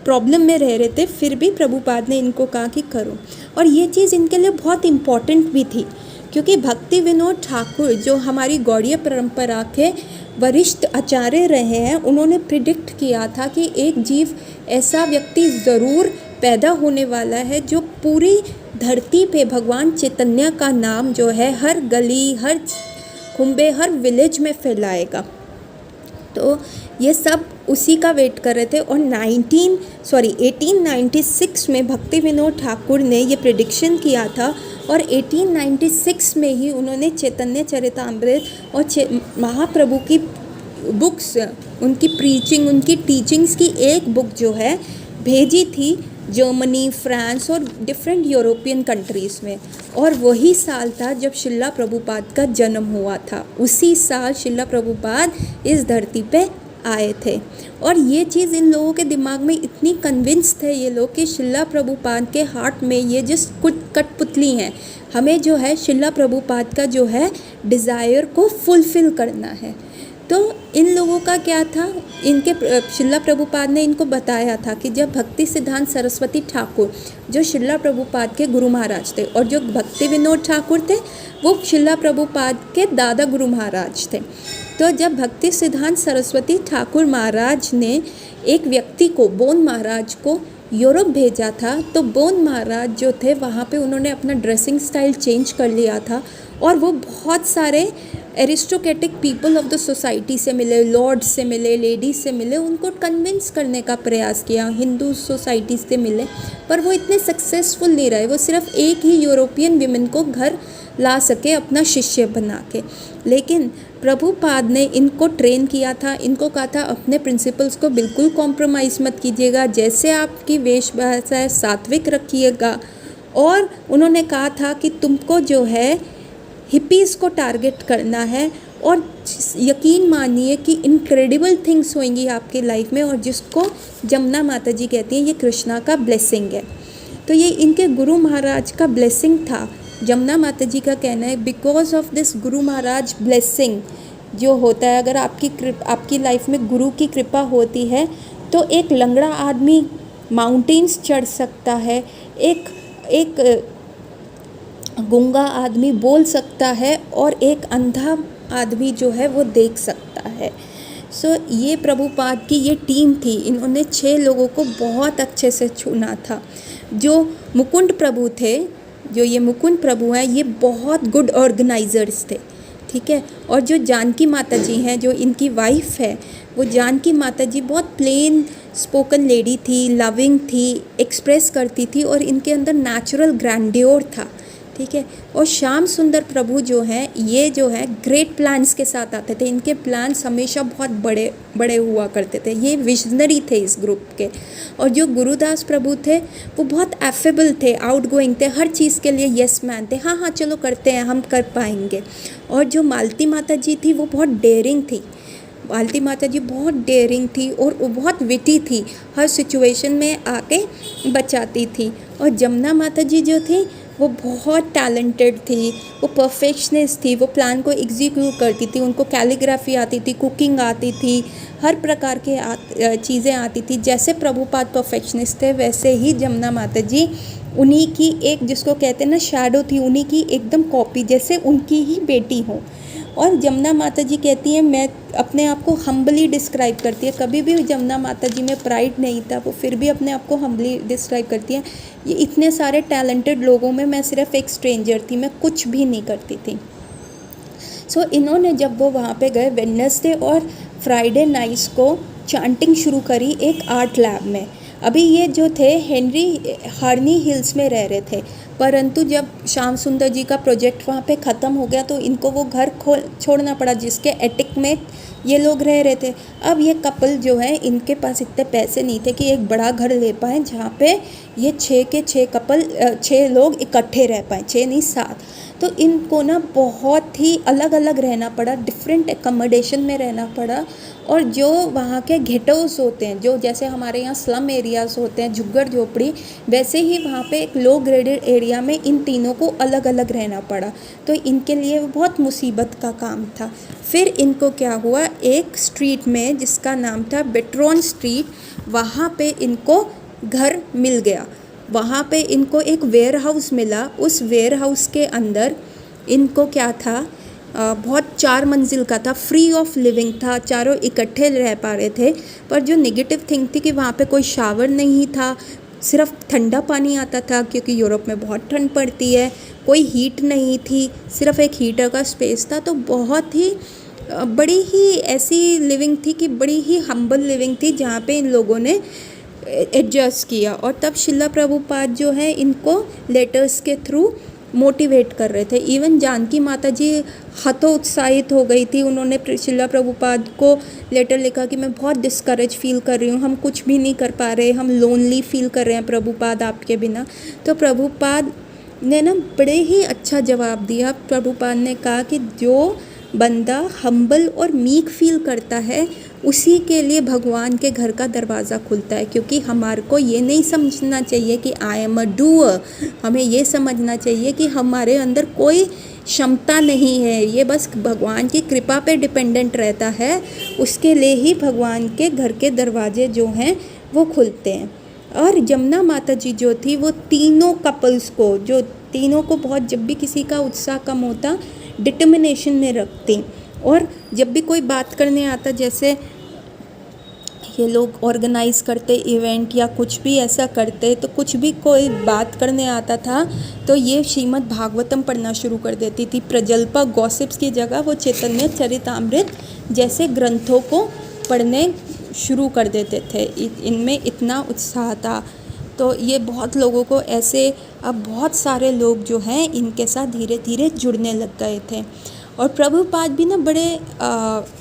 प्रॉब्लम में रह रहे थे, फिर भी प्रभुपाद ने इनको कहा कि करो। और ये चीज़ इनके लिए बहुत इम्पॉर्टेंट भी थी, क्योंकि भक्ति विनोद ठाकुर जो हमारी गौड़ीय परंपरा के वरिष्ठ आचार्य रहे हैं, उन्होंने प्रिडिक्ट किया था कि एक जीव ऐसा व्यक्ति ज़रूर पैदा होने वाला है जो पूरी धरती पे भगवान चैतन्य का नाम जो है हर गली, हर कुंबे, हर विलेज में फैलाएगा। तो ये सब उसी का वेट कर रहे थे। और 1896 में भक्ति विनोद ठाकुर ने ये प्रेडिक्शन किया था, और 1896 में ही उन्होंने चैतन्य चरितामृत और महाप्रभु की बुक्स, उनकी प्रीचिंग, उनकी टीचिंग्स की एक बुक जो है भेजी थी जर्मनी, फ्रांस और डिफरेंट यूरोपियन कंट्रीज़ में। और वही साल था जब शिला प्रभुपाद का जन्म हुआ था। उसी साल शिला प्रभुपाद इस धरती पे आए थे। और ये चीज़ इन लोगों के दिमाग में इतनी कन्विंस थे ये लोग कि शिला प्रभुपाद के हार्ट में ये जिस कुछ कठपुतली हैं, हमें जो है शिला प्रभुपाद का जो है डिज़ायर को फुलफ़िल करना है। तो इन लोगों का क्या था, इनके शिला प्रभुपाद ने इनको बताया था कि जब भक्ति सिद्धांत सरस्वती ठाकुर जो शिला प्रभुपाद के गुरु महाराज थे, और जो भक्ति विनोद ठाकुर थे वो शिला प्रभुपाद के दादा गुरु महाराज थे। तो जब भक्ति सिद्धांत सरस्वती ठाकुर महाराज ने एक व्यक्ति को, बोन महाराज को यूरोप भेजा था, तो बोन महाराज जो थे वहाँ पे उन्होंने अपना ड्रेसिंग स्टाइल चेंज कर लिया था, और वो बहुत सारे aristocratic people of the society से मिले, लॉर्ड से मिले, लेडीज से मिले, उनको कन्विंस करने का प्रयास किया, हिंदू सोसाइटी से मिले, पर वो इतने सक्सेसफुल नहीं रहे। वो सिर्फ एक ही यूरोपियन विमेन को घर ला सके अपना शिष्य बना के। लेकिन प्रभुपाद ने इनको ट्रेन किया था, इनको कहा था अपने प्रिंसिपल्स को बिल्कुल कॉम्प्रोमाइज़ मत कीजिएगा, जैसे आपकी वेशभूषा है सात्विक रखिएगा। और उन्होंने कहा था कि तुमको जो है हिपीज़ को टारगेट करना है, और यकीन मानिए कि इनक्रेडिबल थिंग्स होंगी आपकी लाइफ में, और जिसको जमुना माता जी कहती हैं ये कृष्णा का ब्लेसिंग है। तो ये इनके गुरु महाराज का ब्लेसिंग था। जमुना माता जी का कहना है because of this Guru Maharaj blessing जो होता है, अगर आपकी लाइफ में गुरु की कृपा होती है तो एक लंगड़ा आदमी माउंटेन्स चढ़ सकता है, एक गूंगा आदमी बोल सकता है, और एक अंधा आदमी जो है वो देख सकता है। सो ये प्रभुपाद की ये टीम थी, इन्होंने 6 लोगों को बहुत अच्छे से चुना था। जो मुकुंद प्रभु थे, जो ये मुकुंद प्रभु हैं, ये बहुत गुड ऑर्गेनाइजर्स थे, ठीक है। और जो जानकी माता जी हैं, जो इनकी वाइफ है, वो जानकी माता जी बहुत प्लेन स्पोकन लेडी थी, लविंग थी, एक्सप्रेस करती थी, और इनके अंदर नेचुरल ग्रैंडियोर था, ठीक है। और श्याम सुंदर प्रभु जो हैं, ये जो है ग्रेट प्लान्स के साथ आते थे, इनके प्लान्स हमेशा बहुत बड़े बड़े हुआ करते थे, ये विजनरी थे इस ग्रुप के। और जो गुरुदास प्रभु थे वो बहुत एफेबल थे, आउटगोइंग थे, हर चीज़ के लिए यस मैन थे, हाँ हाँ चलो करते हैं, हम कर पाएंगे। और जो मालती माता जी थी वो बहुत डेयरिंग थी, मालती माता जी बहुत डेयरिंग थी, और वो बहुत विटी थी, हर सिचुएशन में आके बचाती थी। और जमुना माता जी जो थी वो बहुत टैलेंटेड थी, वो परफेक्शनिस्ट थी, वो प्लान को एग्जीक्यूट करती थी, उनको कैलीग्राफी आती थी, कुकिंग आती थी, हर प्रकार के चीज़ें आती थी। जैसे प्रभुपाद परफेक्शनिस्ट थे वैसे ही जमुना माता जी उन्हीं की एक, जिसको कहते हैं ना शैडो थी, उन्हीं की एकदम कॉपी, जैसे उनकी ही बेटी हो। और जमुना माता जी कहती हैं, मैं अपने आप को हम्बली डिस्क्राइब करती है, कभी भी जमुना माता जी में प्राइड नहीं था, वो फिर भी अपने आप को हम्बली डिस्क्राइब करती हैं। ये इतने सारे टैलेंटेड लोगों में मैं सिर्फ एक स्ट्रेंजर थी, मैं कुछ भी नहीं करती थी। सो इन्होंने जब वो वहाँ पे गए, वेडनेसडे और फ्राइडे नाइट्स को चांटिंग शुरू करी एक आर्ट लैब में। अभी ये जो थे हार्नी हिल्स में रह रहे थे, परंतु जब श्याम सुंदर जी का प्रोजेक्ट वहाँ पे ख़त्म हो गया तो इनको वो घर छोड़ना पड़ा जिसके एटिक में ये लोग रह रहे थे। अब ये कपल जो है, इनके पास इतने पैसे नहीं थे कि एक बड़ा घर ले पाएँ जहाँ पे ये 6 लोग इकट्ठे रह पाएँ, 6 नहीं 7। तो इनको ना बहुत ही अलग अलग रहना पड़ा, डिफरेंट एकोमोडेशन में रहना पड़ा। और जो वहाँ के गेटोस होते हैं, जो जैसे हमारे यहाँ स्लम एरियाज़ होते हैं, झुग्गर झोपड़ी, वैसे ही वहाँ पे एक लो ग्रेडेड एरिया में इन तीनों को अलग अलग रहना पड़ा। तो इनके लिए वो बहुत मुसीबत का काम था। फिर इनको क्या हुआ, एक स्ट्रीट में जिसका नाम था बेट्रॉन स्ट्रीट, वहाँ पे इनको घर मिल गया। वहाँ पे इनको एक वेयर हाउस मिला। उस वेयर हाउस के अंदर इनको क्या था, बहुत 4 मंजिल का था, फ्री ऑफ लिविंग था, चारों इकट्ठे रह पा रहे थे। पर जो नेगेटिव थिंग थी कि वहाँ पे कोई शावर नहीं था, सिर्फ ठंडा पानी आता था क्योंकि यूरोप में बहुत ठंड पड़ती है, कोई हीट नहीं थी, सिर्फ एक हीटर का स्पेस था। तो बहुत ही बड़ी ही ऐसी लिविंग थी कि बड़ी ही हम्बल लिविंग थी, जहाँ पे इन लोगों ने एडजस्ट किया। और तब शिला प्रभुपाद जो है इनको लेटर्स के थ्रू मोटिवेट कर रहे थे। इवन जानकी माता जी हतोत्साहित हो गई थी, उन्होंने शिला प्रभुपाद को लेटर लिखा कि मैं बहुत डिस्करेज फील कर रही हूँ, हम कुछ भी नहीं कर पा रहे, हम लोनली फील कर रहे हैं प्रभुपाद आपके बिना। तो प्रभुपाद ने ना बड़े ही अच्छा जवाब दिया। प्रभुपाद ने कहा कि जो बंदा हम्बल और मीक फील करता है उसी के लिए भगवान के घर का दरवाज़ा खुलता है। क्योंकि हमारे को ये नहीं समझना चाहिए कि आई एम अ डूअर, हमें ये समझना चाहिए कि हमारे अंदर कोई क्षमता नहीं है, ये बस भगवान की कृपा पे डिपेंडेंट रहता है, उसके लिए ही भगवान के घर के दरवाजे जो हैं वो खुलते हैं। और जमुना माता जी जो थी वो तीनों कपल्स को, जो तीनों को बहुत, जब भी किसी का उत्साह कम होता, डिटर्मिनेशन में रखती। और जब भी कोई बात करने आता, जैसे ये लोग ऑर्गेनाइज़ करते इवेंट या कुछ भी ऐसा करते, तो कुछ भी कोई बात करने आता था तो ये श्रीमद् भागवतम पढ़ना शुरू कर देती थी। प्रजल्पा गॉसिप्स की जगह वो चैतन्य चरितामृत जैसे ग्रंथों को पढ़ने शुरू कर देते थे। इनमें इतना उत्साह था। तो ये बहुत लोगों को ऐसे, अब बहुत सारे लोग जो हैं इनके साथ धीरे धीरे जुड़ने लग गए थे। और प्रभुपाद भी ना बड़े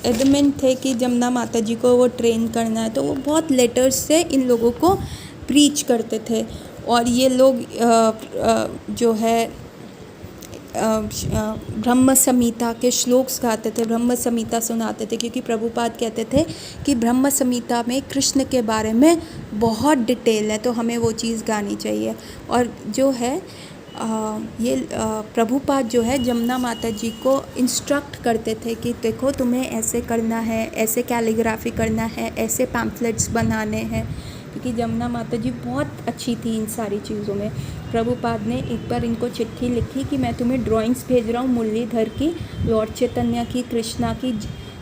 एडमेंट थे कि जमुना माता जी को वो ट्रेन करना है, तो वो बहुत लेटर्स से इन लोगों को प्रीच करते थे। और ये लोग जो है ब्रह्म संहिता के श्लोक्स गाते थे, ब्रह्म संहिता सुनाते थे, क्योंकि प्रभुपाद कहते थे कि ब्रह्म संहिता में कृष्ण के बारे में बहुत डिटेल है, तो हमें वो चीज़ गानी चाहिए। और जो है ये प्रभुपाद जो है जमुना माता जी को इंस्ट्रक्ट करते थे कि देखो तुम्हें ऐसे करना है, ऐसे कैलीग्राफी करना है, ऐसे पैम्फलेट्स बनाने हैं, क्योंकि जमुना माता जी बहुत अच्छी थी इन सारी चीज़ों में। प्रभुपाद ने एक बार इनको चिट्ठी लिखी कि मैं तुम्हें ड्राइंग्स भेज रहा हूँ मुरलीधर की, लॉर्ड चैतन्य की, कृष्णा की,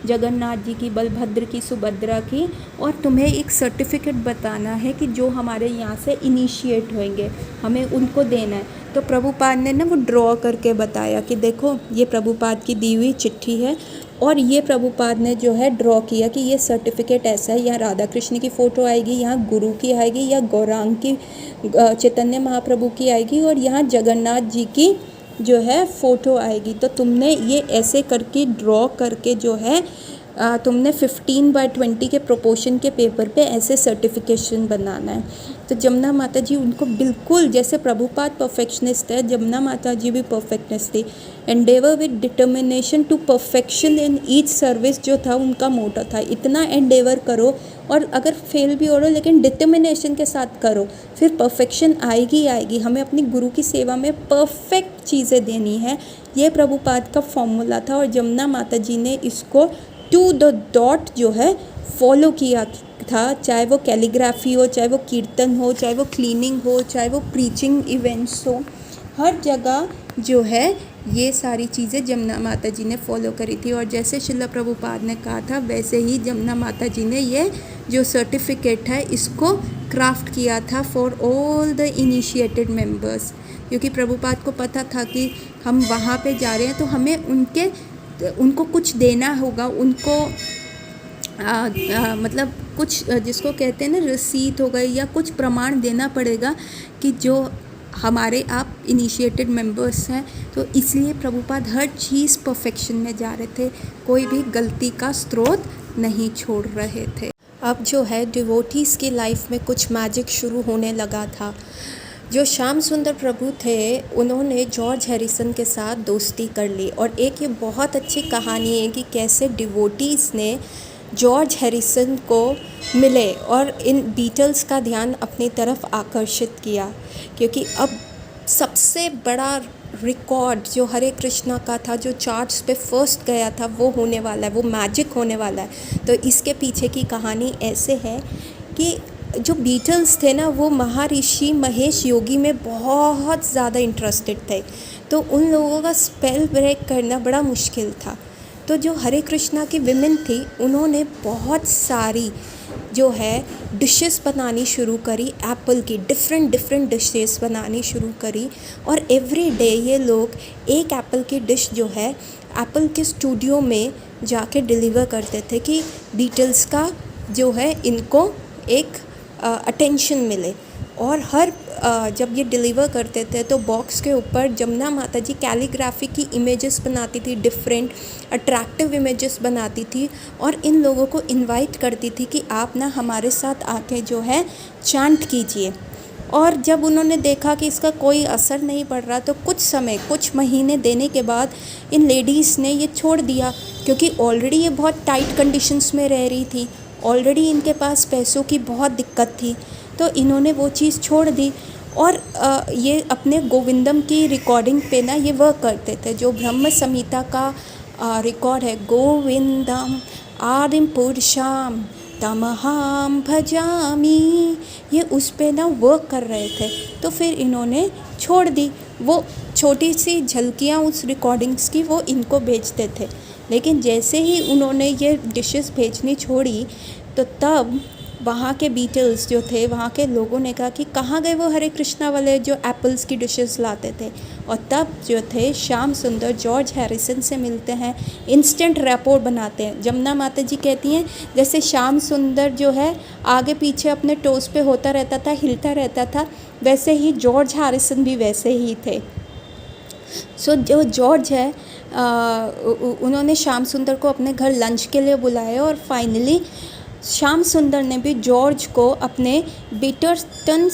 जगन्नाथ जी की, बलभद्र की, सुभद्रा की, और तुम्हें एक सर्टिफिकेट बताना है कि जो हमारे यहाँ से इनिशिएट होंगे हमें उनको देना है। तो प्रभुपाद ने ना वो ड्रॉ करके बताया कि देखो ये प्रभुपाद की दी हुई चिट्ठी है, और ये प्रभुपाद ने जो है ड्रॉ किया कि ये सर्टिफिकेट ऐसा है, यहाँ राधा कृष्ण की फ़ोटो आएगी, यहाँ गुरु की आएगी, या गौरांग की, चैतन्य महाप्रभु की आएगी, और यहाँ जगन्नाथ जी की जो है फ़ोटो आएगी। तो तुमने ये ऐसे करके ड्रॉ करके जो है तुमने 15/20 के प्रोपोर्शन के पेपर पे ऐसे सर्टिफिकेशन बनाना है। तो जमुना माता जी उनको बिल्कुल, जैसे प्रभुपाद परफेक्शनिस्ट है, जमुना माता जी भी परफेक्शनिस्ट थी। Endeavour with determination to perfection in each service जो था उनका मोटो था। इतना एंडेवर करो, और अगर फेल भी हो रहा हो लेकिन डिटर्मिनेशन के साथ करो, फिर परफेक्शन आएगी आएगी। हमें अपनी गुरु की सेवा में परफेक्ट चीज़ें देनी है, ये प्रभुपाद का फॉर्मूला था। और जमुना माता जी ने इसको टू द डॉट जो है फॉलो किया था, चाहे वो कैलीग्राफी हो, चाहे वो कीर्तन हो, चाहे वो क्लीनिंग हो, चाहे वो प्रीचिंग इवेंट्स हो, हर जगह जो है ये सारी चीज़ें जमुना माता जी ने फॉलो करी थी। और जैसे श्रील प्रभुपाद ने कहा था वैसे ही जमुना माता जी ने ये जो सर्टिफिकेट है इसको क्राफ्ट किया था for all the initiated members, क्योंकि प्रभुपाद को पता था कि हम वहाँ पे जा रहे हैं तो हमें उनको कुछ देना होगा, उनको मतलब कुछ जिसको कहते हैं ना रसीद हो गई, या कुछ प्रमाण देना पड़ेगा कि जो हमारे आप इनिशिएटेड मेंबर्स हैं। तो इसलिए प्रभुपाद हर चीज़ परफेक्शन में जा रहे थे, कोई भी गलती का स्रोत नहीं छोड़ रहे थे। अब जो है डिवोटीज़ की लाइफ में कुछ मैजिक शुरू होने लगा था। जो श्याम सुंदर प्रभु थे उन्होंने जॉर्ज हैरिसन के साथ दोस्ती कर ली, और एक ये बहुत अच्छी कहानी है कि कैसे डिवोटीज़ ने जॉर्ज हैरिसन को मिले और इन बीटल्स का ध्यान अपनी तरफ आकर्षित किया, क्योंकि अब सबसे बड़ा रिकॉर्ड जो हरे कृष्णा का था, जो चार्ट्स पे फर्स्ट गया था, वो होने वाला है, वो मैजिक होने वाला है। तो इसके पीछे की कहानी ऐसे है कि जो बीटल्स थे ना वो महर्षि महेश योगी में बहुत ज़्यादा इंटरेस्टेड थे, तो उन लोगों का स्पेल ब्रेक करना बड़ा मुश्किल था। तो जो हरे कृष्णा की विमेन थी उन्होंने बहुत सारी जो है डिशेस बनानी शुरू करी, एप्पल की डिफरेंट डिशेस बनानी शुरू करी, और एवरी डे ये लोग एक एप्पल की डिश जो है एप्पल के स्टूडियो में जाके डिलीवर करते थे कि बीटल्स का जो है इनको एक अटेंशन मिले। और हर जब ये डिलीवर करते थे तो बॉक्स के ऊपर जमुना माता जी कैलीग्राफी की इमेजेस बनाती थी, डिफरेंट अट्रैक्टिव इमेजेस बनाती थी, और इन लोगों को इनवाइट करती थी कि आप ना हमारे साथ आके जो है चैंट कीजिए। और जब उन्होंने देखा कि इसका कोई असर नहीं पड़ रहा तो कुछ महीने देने के बाद इन लेडीज़ ने ये छोड़ दिया, क्योंकि ऑलरेडी ये बहुत टाइट कंडीशंस में रह रही थी, ऑलरेडी इनके पास पैसों की बहुत दिक्कत थी, तो इन्होंने वो चीज़ छोड़ दी। और ये अपने गोविंदम की रिकॉर्डिंग पे ना ये वर्क करते थे। जो ब्रह्म संहिता का रिकॉर्ड है, गोविंदम आदिम पुरुषाम तमहाम भजामी, ये उस पे ना वर्क कर रहे थे। तो फिर इन्होंने छोड़ दी। वो छोटी सी झलकियाँ उस रिकॉर्डिंग्स की वो इनको भेजते थे, लेकिन जैसे ही उन्होंने ये डिशेस भेजनी छोड़ी तो तब वहाँ के बीटल्स जो थे, वहाँ के लोगों ने कहा कि कहाँ गए वो हरे कृष्णा वाले जो एप्पल्स की डिशेस लाते थे। और तब जो थे श्याम सुंदर जॉर्ज हैरिसन से मिलते हैं, इंस्टेंट रैपोर्ट बनाते हैं। जमुना माता जी कहती हैं जैसे श्याम सुंदर जो है आगे पीछे अपने टोस पे होता रहता था, हिलता रहता था, वैसे ही जॉर्ज हैरिसन भी वैसे ही थे। जो जॉर्ज है उन्होंने श्याम सुंदर को अपने घर लंच के लिए बुलाया और फाइनली श्याम सुंदर ने भी जॉर्ज को अपने बेटरटन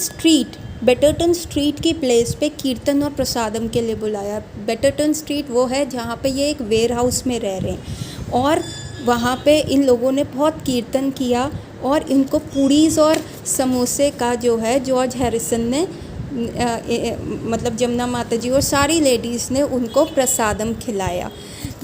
स्ट्रीट की प्लेस पे कीर्तन और प्रसादम के लिए बुलाया। बेटरटन स्ट्रीट वो है जहाँ पे ये एक वेयर हाउस में रह रहे हैं, और वहाँ पे इन लोगों ने बहुत कीर्तन किया और इनको पूड़ीज़ और समोसे का जो है जॉर्ज हैरिसन ने मतलब जमुना माता जी और सारी लेडीज़ ने उनको प्रसादम खिलाया।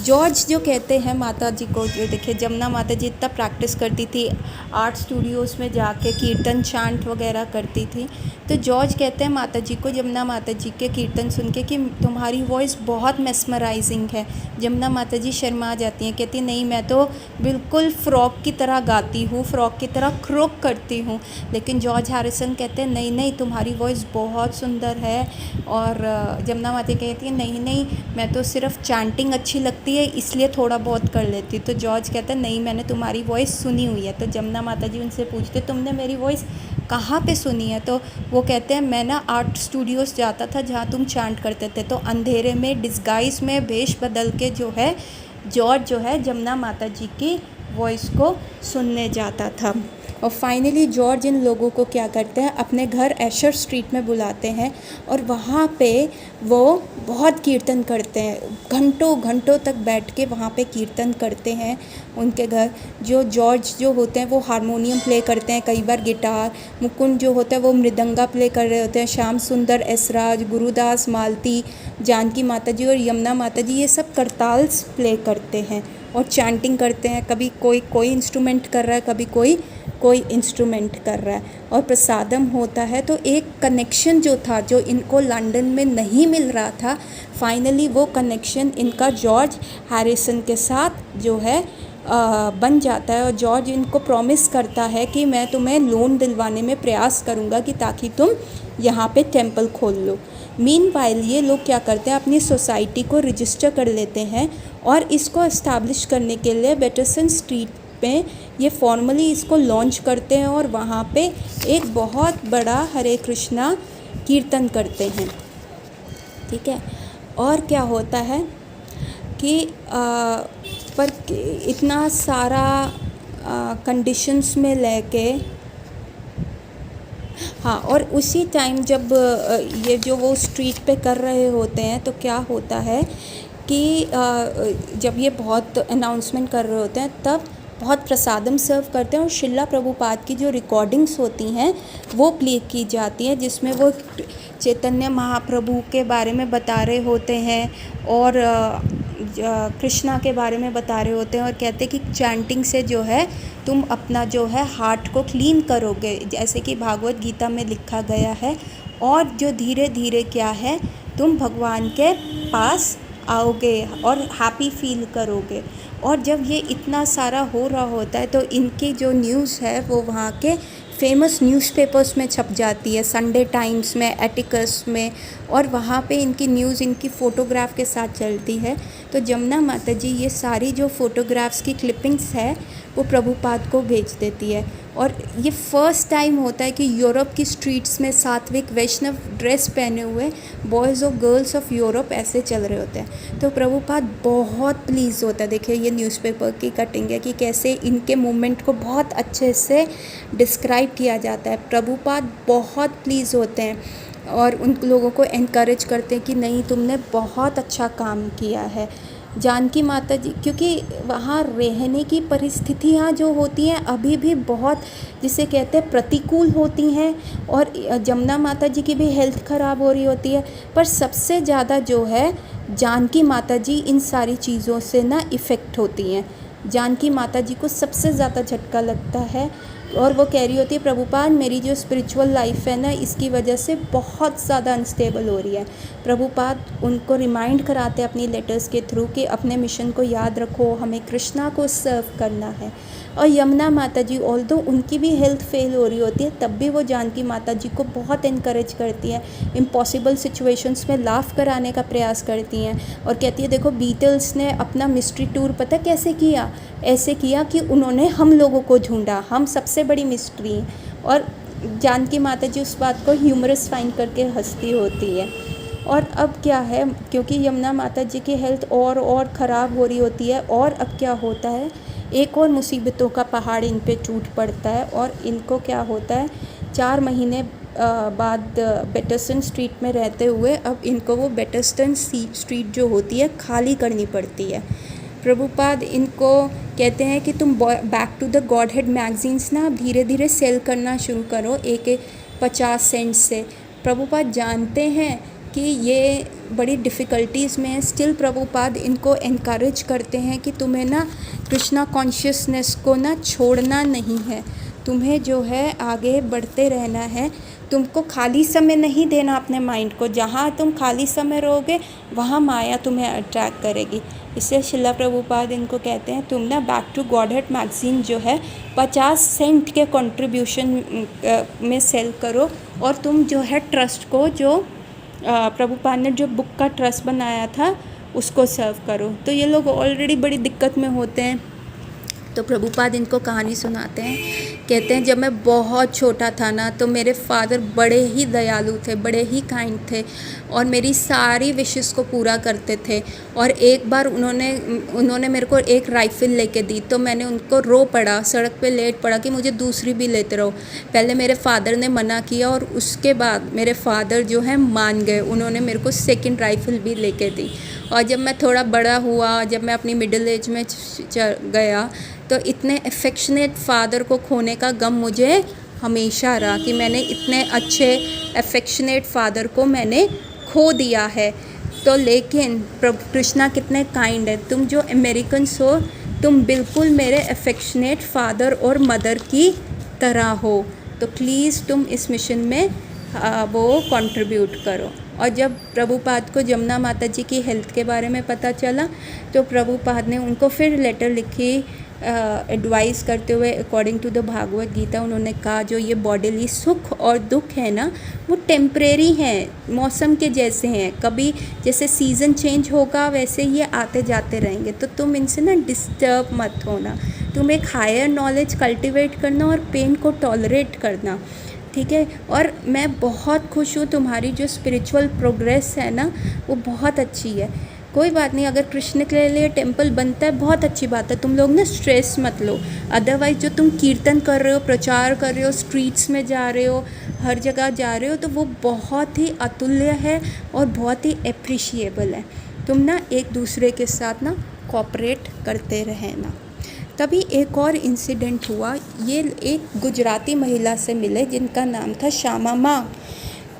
जॉर्ज जो कहते हैं माता जी को, जो देखिए जमुना माता जी इतना प्रैक्टिस करती थी, आर्ट स्टूडियोज़ में जाके कीर्तन चांट वगैरह करती थी। तो जॉर्ज कहते हैं माता जी को जमुना माता जी के कीर्तन सुन के कि तुम्हारी वॉइस बहुत मेस्मराइजिंग है। जमुना माता जी शर्मा जाती हैं, कहती नहीं मैं तो बिल्कुल फ्रॉक की तरह गाती हूँ, फ्रॉक की तरह क्रोक करती हूँ। लेकिन जॉर्ज हैरिसन कहते हैं नहीं नहीं तुम्हारी वॉइस बहुत सुंदर है। और जमुना माता कहती है नहीं नहीं मैं तो सिर्फ चैंटिंग अच्छी लगती है इसलिए थोड़ा बहुत कर लेती। तो जॉर्ज कहता है नहीं मैंने तुम्हारी वॉइस सुनी हुई है। तो जमुना माता जी उनसे पूछते तुमने मेरी वॉइस कहाँ पे सुनी है? तो वो कहते हैं मैं ना आर्ट स्टूडियोज़ जाता था जहाँ तुम चैंट करते थे। तो अंधेरे में डिस्गाइज में वेश बदल के जो है जॉर्ज जो है जमुना माता जी की वॉइस को सुनने जाता था। और फाइनली जॉर्ज इन लोगों को क्या करते हैं अपने घर एशर स्ट्रीट में बुलाते हैं और वहाँ पे वो बहुत कीर्तन करते हैं, घंटों घंटों तक बैठ के वहाँ पे कीर्तन करते हैं उनके घर। जो जॉर्ज जो होते हैं वो हारमोनियम प्ले करते हैं, कई बार गिटार, मुकुंद जो होता है वो मृदंगा प्ले कर रहे होते हैं, श्याम सुंदर एसराज, गुरुदास मालती, जानकी माता जी और यमुना माता जी ये सब करताल्स प्ले करते हैं और चैंटिंग करते हैं। कभी कोई इंस्ट्रूमेंट कर रहा है, कभी कोई इंस्ट्रूमेंट कर रहा है। और प्रसादम होता है तो एक कनेक्शन जो था जो इनको लंदन में नहीं मिल रहा था, फाइनली वो कनेक्शन इनका जॉर्ज हैरिसन के साथ जो है बन जाता है। और जॉर्ज इनको प्रॉमिस करता है कि मैं तुम्हें लोन दिलवाने में प्रयास करूँगा कि ताकि तुम यहाँ पे टेंपल खोल लो। मीनवाइल ये लोग क्या करते हैं अपनी सोसाइटी को रजिस्टर कर लेते हैं और इसको इस्टेब्लिश करने के लिए बेटरसन स्ट्रीट पे ये फॉर्मली इसको लॉन्च करते हैं और वहाँ पे एक बहुत बड़ा हरे कृष्णा कीर्तन करते हैं। ठीक है, और क्या होता है कि पर इतना सारा कंडीशंस में लेके हाँ, और उसी टाइम जब ये जो वो स्ट्रीट पे कर रहे होते हैं तो क्या होता है कि जब ये बहुत अनाउंसमेंट कर रहे होते हैं तब बहुत प्रसादम सर्व करते हैं और शिला प्रभुपाद की जो रिकॉर्डिंग्स होती हैं वो प्ले की जाती हैं, जिसमें वो चैतन्य महाप्रभु के बारे में बता रहे होते हैं और कृष्णा के बारे में बता रहे होते हैं और कहते हैं कि चैंटिंग से जो है तुम अपना जो है हार्ट को क्लीन करोगे, जैसे कि भागवत गीता में लिखा गया है। और जो धीरे धीरे क्या है तुम भगवान के पास आओगे और हैप्पी फील करोगे। और जब ये इतना सारा हो रहा होता है तो इनकी जो न्यूज़ है वो वहाँ के फेमस न्यूज़पेपर्स में छप जाती है, संडे टाइम्स में, एटिकस में, और वहाँ पे इनकी न्यूज़ इनकी फ़ोटोग्राफ के साथ चलती है। तो जमुना माता जी ये सारी जो फ़ोटोग्राफ्स की क्लिपिंग्स है वो प्रभुपाद को भेज देती है। और ये फ़र्स्ट टाइम होता है कि यूरोप की स्ट्रीट्स में सात्विक वैष्णव ड्रेस पहने हुए बॉयज़ और गर्ल्स ऑफ यूरोप ऐसे चल रहे होते हैं। तो प्रभुपाद बहुत प्लीज़ होता है। देखिए ये न्यूज़पेपर की कटिंग है कि कैसे इनके मूवमेंट को बहुत अच्छे से डिस्क्राइब किया जाता है। प्रभुपाद बहुत प्लीज़ होते हैं और उन लोगों को एनकरेज करते हैं कि नहीं तुमने बहुत अच्छा काम किया है। जानकी माता जी, क्योंकि वहाँ रहने की परिस्थितियाँ जो होती हैं अभी भी बहुत, जिसे कहते हैं, प्रतिकूल होती हैं। और जमुना माता जी की भी हेल्थ ख़राब हो रही होती है, पर सबसे ज़्यादा जो है जानकी माता जी इन सारी चीज़ों से ना इफ़ेक्ट होती हैं। जानकी माता जी को सबसे ज़्यादा झटका लगता है और वो कह रही होती है, प्रभुपाद मेरी जो स्पिरिचुअल लाइफ है ना, इसकी वजह से बहुत ज़्यादा अनस्टेबल हो रही है। प्रभुपाद उनको रिमाइंड कराते हैं अपनी लेटर्स के थ्रू कि अपने मिशन को याद रखो, हमें कृष्णा को सर्व करना है। और यमुना माता जी, ऑल्दो उनकी भी हेल्थ फेल हो रही होती है, तब भी वो जानकी माता जी को बहुत इनकरेज करती हैं, इम्पॉसिबल सिचुएशंस में लाफ कराने का प्रयास करती हैं और कहती है, देखो बीटल्स ने अपना मिस्ट्री टूर पता कैसे किया, ऐसे किया कि उन्होंने हम लोगों को ढूंढा, हम सबसे बड़ी मिस्ट्री हैं। और जानकी माता जी उस बात को ह्यूमरस फाइंड करके हंसती होती है। और अब क्या है, क्योंकि यमुना माता जी की हेल्थ और ख़राब हो रही होती है, और अब क्या होता है, एक और मुसीबतों का पहाड़ इन पे टूट पड़ता है। और इनको क्या होता है, 4 महीने बाद बेटरसन स्ट्रीट में रहते हुए अब इनको वो बेटरसन स्ट्रीट जो होती है खाली करनी पड़ती है। प्रभुपाद इनको कहते हैं कि तुम back to the Godhead magazines ना धीरे धीरे सेल करना शुरू करो, एक 50 सेंट से। प्रभुपाद जानते हैं कि ये बड़ी डिफ़िकल्टीज़ में है, स्टिल प्रभुपाद इनको इनकरेज करते हैं कि तुम्हें ना कृष्णा कॉन्शियसनेस को ना छोड़ना नहीं है, तुम्हें जो है आगे बढ़ते रहना है, तुमको खाली समय नहीं देना अपने माइंड को, जहाँ तुम खाली समय रहोगे वहाँ माया तुम्हें अट्रैक्ट करेगी। इसलिए शिला प्रभुपाद इनको कहते हैं, तुम ना back to Godhead magazine जो है 50 सेंट के कंट्रीब्यूशन में सेल करो, और तुम जो है ट्रस्ट को, जो प्रभुपाद ने जो बुक का ट्रस्ट बनाया था उसको सर्व करो। तो ये लोग ऑलरेडी बड़ी दिक्कत में होते हैं, तो प्रभुपाद इनको कहानी सुनाते हैं, कहते हैं जब मैं बहुत छोटा था ना, तो मेरे फादर बड़े ही दयालु थे, बड़े ही काइंड थे और मेरी सारी विशेस को पूरा करते थे। और एक बार उन्होंने मेरे को एक राइफ़ल लेके दी, तो मैंने उनको रो पड़ा, सड़क पे लेट पड़ा कि मुझे दूसरी भी लेते रहो। पहले मेरे फादर ने मना किया और उसके बाद मेरे फादर जो है मान गए, उन्होंने मेरे को सेकंड राइफ़ल भी लेके दी। और जब मैं थोड़ा बड़ा हुआ, जब मैं अपनी मिडिल एज में गया, तो इतने अफेक्शनेट फादर को खोने का गम मुझे हमेशा रहा कि मैंने इतने अच्छे अफेक्शनेट फादर को मैंने खो दिया है। तो लेकिन प्रभु कृष्णा कितने काइंड है, तुम जो अमेरिकन्स हो, तुम बिल्कुल मेरे अफेक्शनेट फादर और मदर की तरह हो, तो प्लीज़ तुम इस मिशन में वो कंट्रीब्यूट करो। और जब प्रभुपाद को जमुना माता जी की हेल्थ के बारे में पता चला, तो प्रभुपाद ने उनको फिर लेटर लिखी एडवाइस करते हुए, according to the Bhagavad Gita उन्होंने कहा जो ये बॉडीली सुख और दुख है ना, वो टेम्परेरी हैं, मौसम के जैसे हैं, कभी जैसे सीज़न चेंज होगा वैसे ये आते जाते रहेंगे, तो तुम इनसे ना डिस्टर्ब मत होना, तुम एक हायर नॉलेज कल्टिवेट करना और पेन को टॉलरेट करना, ठीक है। और मैं बहुत खुश हूँ, तुम्हारी जो स्पिरिचुअल प्रोग्रेस है ना वो बहुत अच्छी है। कोई बात नहीं, अगर कृष्ण के लिए टेम्पल बनता है बहुत अच्छी बात है, तुम लोग ना स्ट्रेस मत लो। अदरवाइज़ जो तुम कीर्तन कर रहे हो, प्रचार कर रहे हो, स्ट्रीट्स में जा रहे हो, हर जगह जा रहे हो, तो वो बहुत ही अतुल्य है और बहुत ही अप्रिशिएबल है। तुम ना एक दूसरे के साथ ना कोऑपरेट करते रहना। तभी एक और इंसिडेंट हुआ, ये एक गुजराती महिला से मिले जिनका नाम था श्यामा माँ।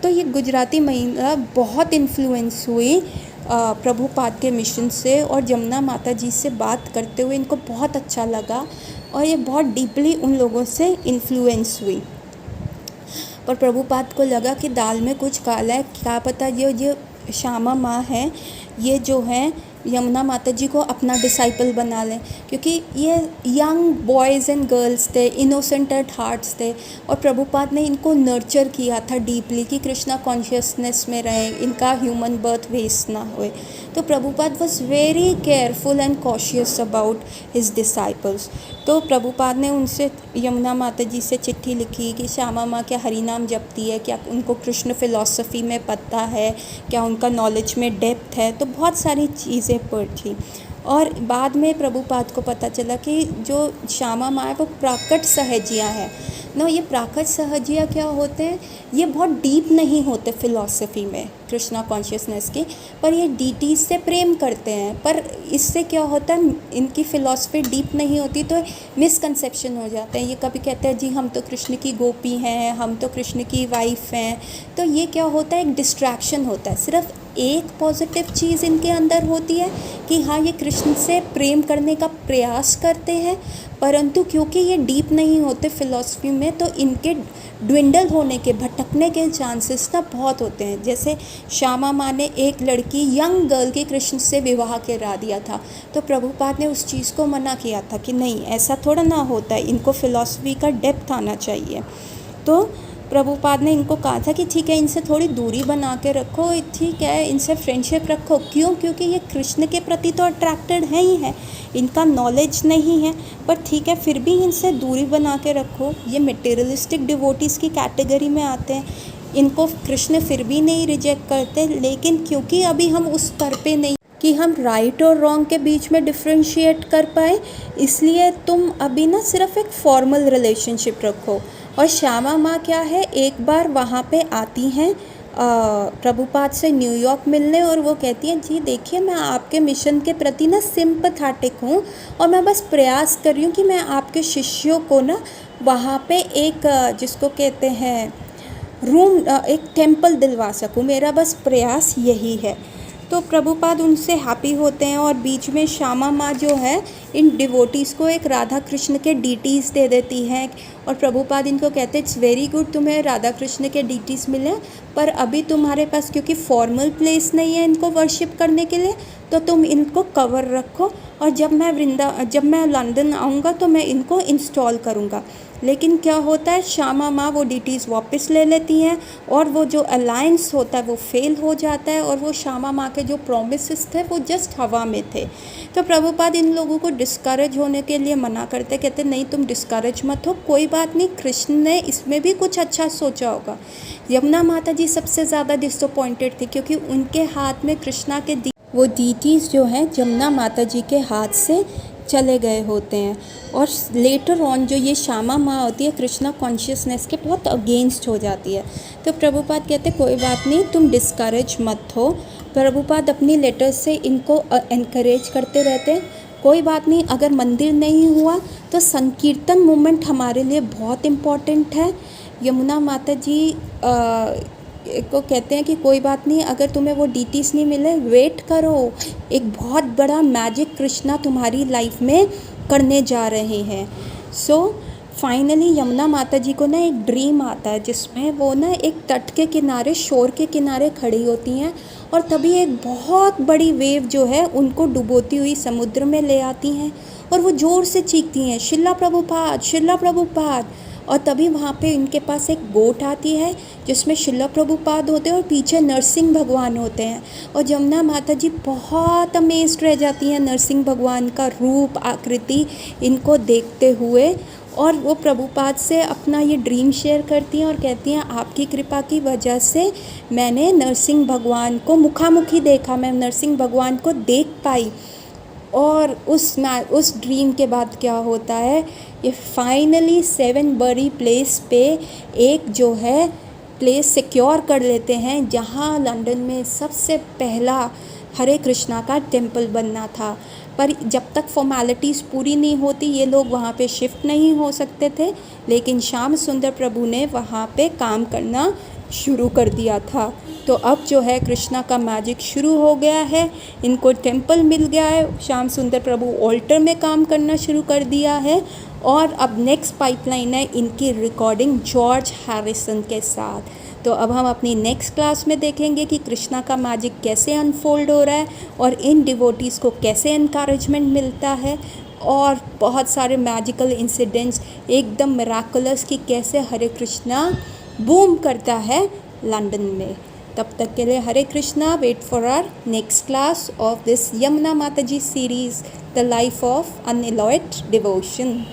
तो ये गुजराती महिला बहुत इन्फ्लुएंस हुई प्रभुपाद के मिशन से, और जमुना माता जी से बात करते हुए इनको बहुत अच्छा लगा और ये बहुत डीपली उन लोगों से इन्फ्लुएंस हुई। पर प्रभुपाद को लगा कि दाल में कुछ काला है, क्या पता ये श्यामा माँ है, ये जो है यमुना माता जी को अपना डिसाइपल बना लें, क्योंकि ये यंग बॉयज़ एंड गर्ल्स थे, इनोसेंट एट हार्ट्स थे, और प्रभुपाद ने इनको नर्चर किया था डीपली कि कृष्णा कॉन्शियसनेस में रहें, इनका ह्यूमन बर्थ वेस्ट ना होए। तो Prabhupada was very careful and cautious about his disciples. तो प्रभुपाद ने उनसे, यमुना माता जी से चिट्ठी लिखी कि श्यामा माँ क्या हरि नाम जपती है, क्या उनको कृष्ण फिलॉसफी में पता है, क्या उनका नॉलेज में डेप्थ है, तो बहुत सारी चीज़ें पढ़ी। और बाद में प्रभुपाद को पता चला कि जो श्यामा माँ है वो प्राकट सहजियाँ है, ना ये प्राकृत सहजिया क्या होते हैं, ये बहुत डीप नहीं होते फिलॉसफी में कृष्णा कॉन्शियसनेस की, पर ये डीटीज से प्रेम करते हैं। पर इससे क्या होता है, इनकी फ़िलॉसफी डीप नहीं होती तो मिसकंसेप्शन हो जाते हैं। ये कभी कहते हैं जी हम तो कृष्ण की गोपी हैं, हम तो कृष्ण की वाइफ हैं, तो ये क्या होता है, एक डिस्ट्रैक्शन होता है। सिर्फ एक पॉजिटिव चीज़ इनके अंदर होती है कि हाँ ये कृष्ण से प्रेम करने का प्रयास करते हैं, परंतु क्योंकि ये डीप नहीं होते फिलॉसफी में तो इनके ड्विंडल होने के, भटकने के चांसेस ना बहुत होते हैं। जैसे श्यामा माँ ने एक लड़की, यंग गर्ल की कृष्ण से विवाह करा दिया था, तो प्रभुपाद ने उस चीज़ को मना किया था कि नहीं ऐसा थोड़ा ना होता है, इनको फिलॉसफी का डेप्थ आना चाहिए। तो प्रभुपाद ने इनको कहा था कि ठीक है इनसे थोड़ी दूरी बना के रखो, ठीक है इनसे फ्रेंडशिप रखो। क्यों? क्योंकि ये कृष्ण के प्रति तो अट्रैक्टेड है ही है, इनका नॉलेज नहीं है, पर ठीक है फिर भी इनसे दूरी बना के रखो। ये मटेरियलिस्टिक डिवोटीज़ की कैटेगरी में आते हैं, इनको कृष्ण फिर भी नहीं रिजेक्ट करते, लेकिन क्योंकि अभी हम उस स्तर पे नहीं कि हम राइट और रॉन्ग के बीच में डिफ्रेंशिएट कर पाए, इसलिए तुम अभी ना सिर्फ एक फॉर्मल रिलेशनशिप रखो। और श्यामा माँ क्या है, एक बार वहाँ पे आती हैं प्रभुपाद से न्यूयॉर्क मिलने, और वो कहती हैं जी देखिए मैं आपके मिशन के प्रति ना सिंपैथेटिक हूँ, और मैं बस प्रयास कर रही हूँ कि मैं आपके शिष्यों को ना वहाँ पे एक जिसको कहते हैं रूम, एक टेम्पल दिलवा सकूँ, मेरा बस प्रयास यही है। तो प्रभुपाद उनसे हैप्पी होते हैं, और बीच में श्यामा माँ जो है इन डिवोटीज़ को एक राधा कृष्ण के डीटीज़ दे देती हैं, और प्रभुपाद इनको कहते हैं इट्स वेरी गुड तुम्हें राधा कृष्ण के डीटीज़ मिले, पर अभी तुम्हारे पास क्योंकि फॉर्मल प्लेस नहीं है इनको वर्शिप करने के लिए, तो तुम इनको कवर रखो, और जब मैं लंदन आऊँगा तो मैं इनको इंस्टॉल करूँगा। लेकिन क्या होता है, श्यामा माँ वो डीटीज़ वापस ले लेती हैं, और वो जो अलायंस होता है वो फेल हो जाता है, और वो श्यामा माँ के जो प्रोमिसेस थे वो जस्ट हवा में थे। तो प्रभुपाद इन लोगों को डिस्करेज होने के लिए मना करते, कहते नहीं तुम डिस्करेज मत हो, कोई बात नहीं, कृष्ण ने इसमें भी कुछ अच्छा सोचा होगा। यमुना माता जी सबसे ज़्यादा डिसअपॉइंटेड थी, क्योंकि उनके हाथ में कृष्णा के वो डीटीज़ जो हैं यमुना माता जी के हाथ से चले गए होते हैं, और लेटर ऑन जो ये श्यामा माँ होती है कृष्णा कॉन्शियसनेस के बहुत अगेंस्ट हो जाती है। तो प्रभुपाद कहते कोई बात नहीं तुम डिस्करेज मत हो। प्रभुपाद अपनी लेटर से इनको एनकरेज करते रहते हैं, कोई बात नहीं, अगर मंदिर नहीं हुआ तो संकीर्तन मूवमेंट हमारे लिए बहुत इम्पॉर्टेंट है। यमुना माता जी को कहते हैं कि कोई बात नहीं, अगर तुम्हें वो डीटीज़ नहीं मिले वेट करो, एक बहुत बड़ा मैजिक कृष्णा तुम्हारी लाइफ में करने जा रहे हैं। सो फाइनली यमुना माता जी को ना एक ड्रीम आता है, जिसमें वो ना एक तट के किनारे, शोर के किनारे खड़ी होती हैं, और तभी एक बहुत बड़ी वेव जो है उनको डुबोती हुई समुद्र में ले आती हैं, और वो ज़ोर से चीखती हैं शिला प्रभुपाद, शिला प्रभुपाद। और तभी वहाँ पे इनके पास एक बोट आती है जिसमें शिला प्रभुपाद होते हैं और पीछे नरसिंह भगवान होते हैं, और यमुना माता जी बहुत अमेज्ड रह जाती हैं नरसिंह भगवान का रूप, आकृति इनको देखते हुए, और वो प्रभुपाद से अपना ये ड्रीम शेयर करती हैं और कहती हैं आपकी कृपा की वजह से मैंने नरसिंह भगवान को मुखामुखी देखा, मैं नरसिंह भगवान को देख पाई। और उस ड्रीम के बाद क्या होता है, ये फाइनली 7 बड़ी प्लेस पे एक जो है प्लेस सिक्योर कर लेते हैं, जहाँ लंदन में सबसे पहला हरे कृष्णा का टेम्पल बनना था। पर जब तक फॉर्मेलिटीज़ पूरी नहीं होती ये लोग वहाँ पे शिफ्ट नहीं हो सकते थे, लेकिन श्याम सुंदर प्रभु ने वहाँ पे काम करना शुरू कर दिया था। तो अब जो है कृष्णा का मैजिक शुरू हो गया है, इनको टेम्पल मिल गया है, श्याम सुंदर प्रभु ऑल्टर में काम करना शुरू कर दिया है, और अब नेक्स्ट पाइपलाइन है इनकी रिकॉर्डिंग जॉर्ज हैरिसन के साथ। तो अब हम अपनी नेक्स्ट क्लास में देखेंगे कि कृष्णा का मैजिक कैसे अनफोल्ड हो रहा है और इन डिवोटीज़ को कैसे इनकरेजमेंट मिलता है, और बहुत सारे मैजिकल इंसिडेंट्स एकदम मिराकुलस कि कैसे हरे कृष्णा बूम करता है लंदन में। तब तक के लिए Hare Krishna, wait for our next class of this Yamuna Mata ji series, the life of unalloyed devotion.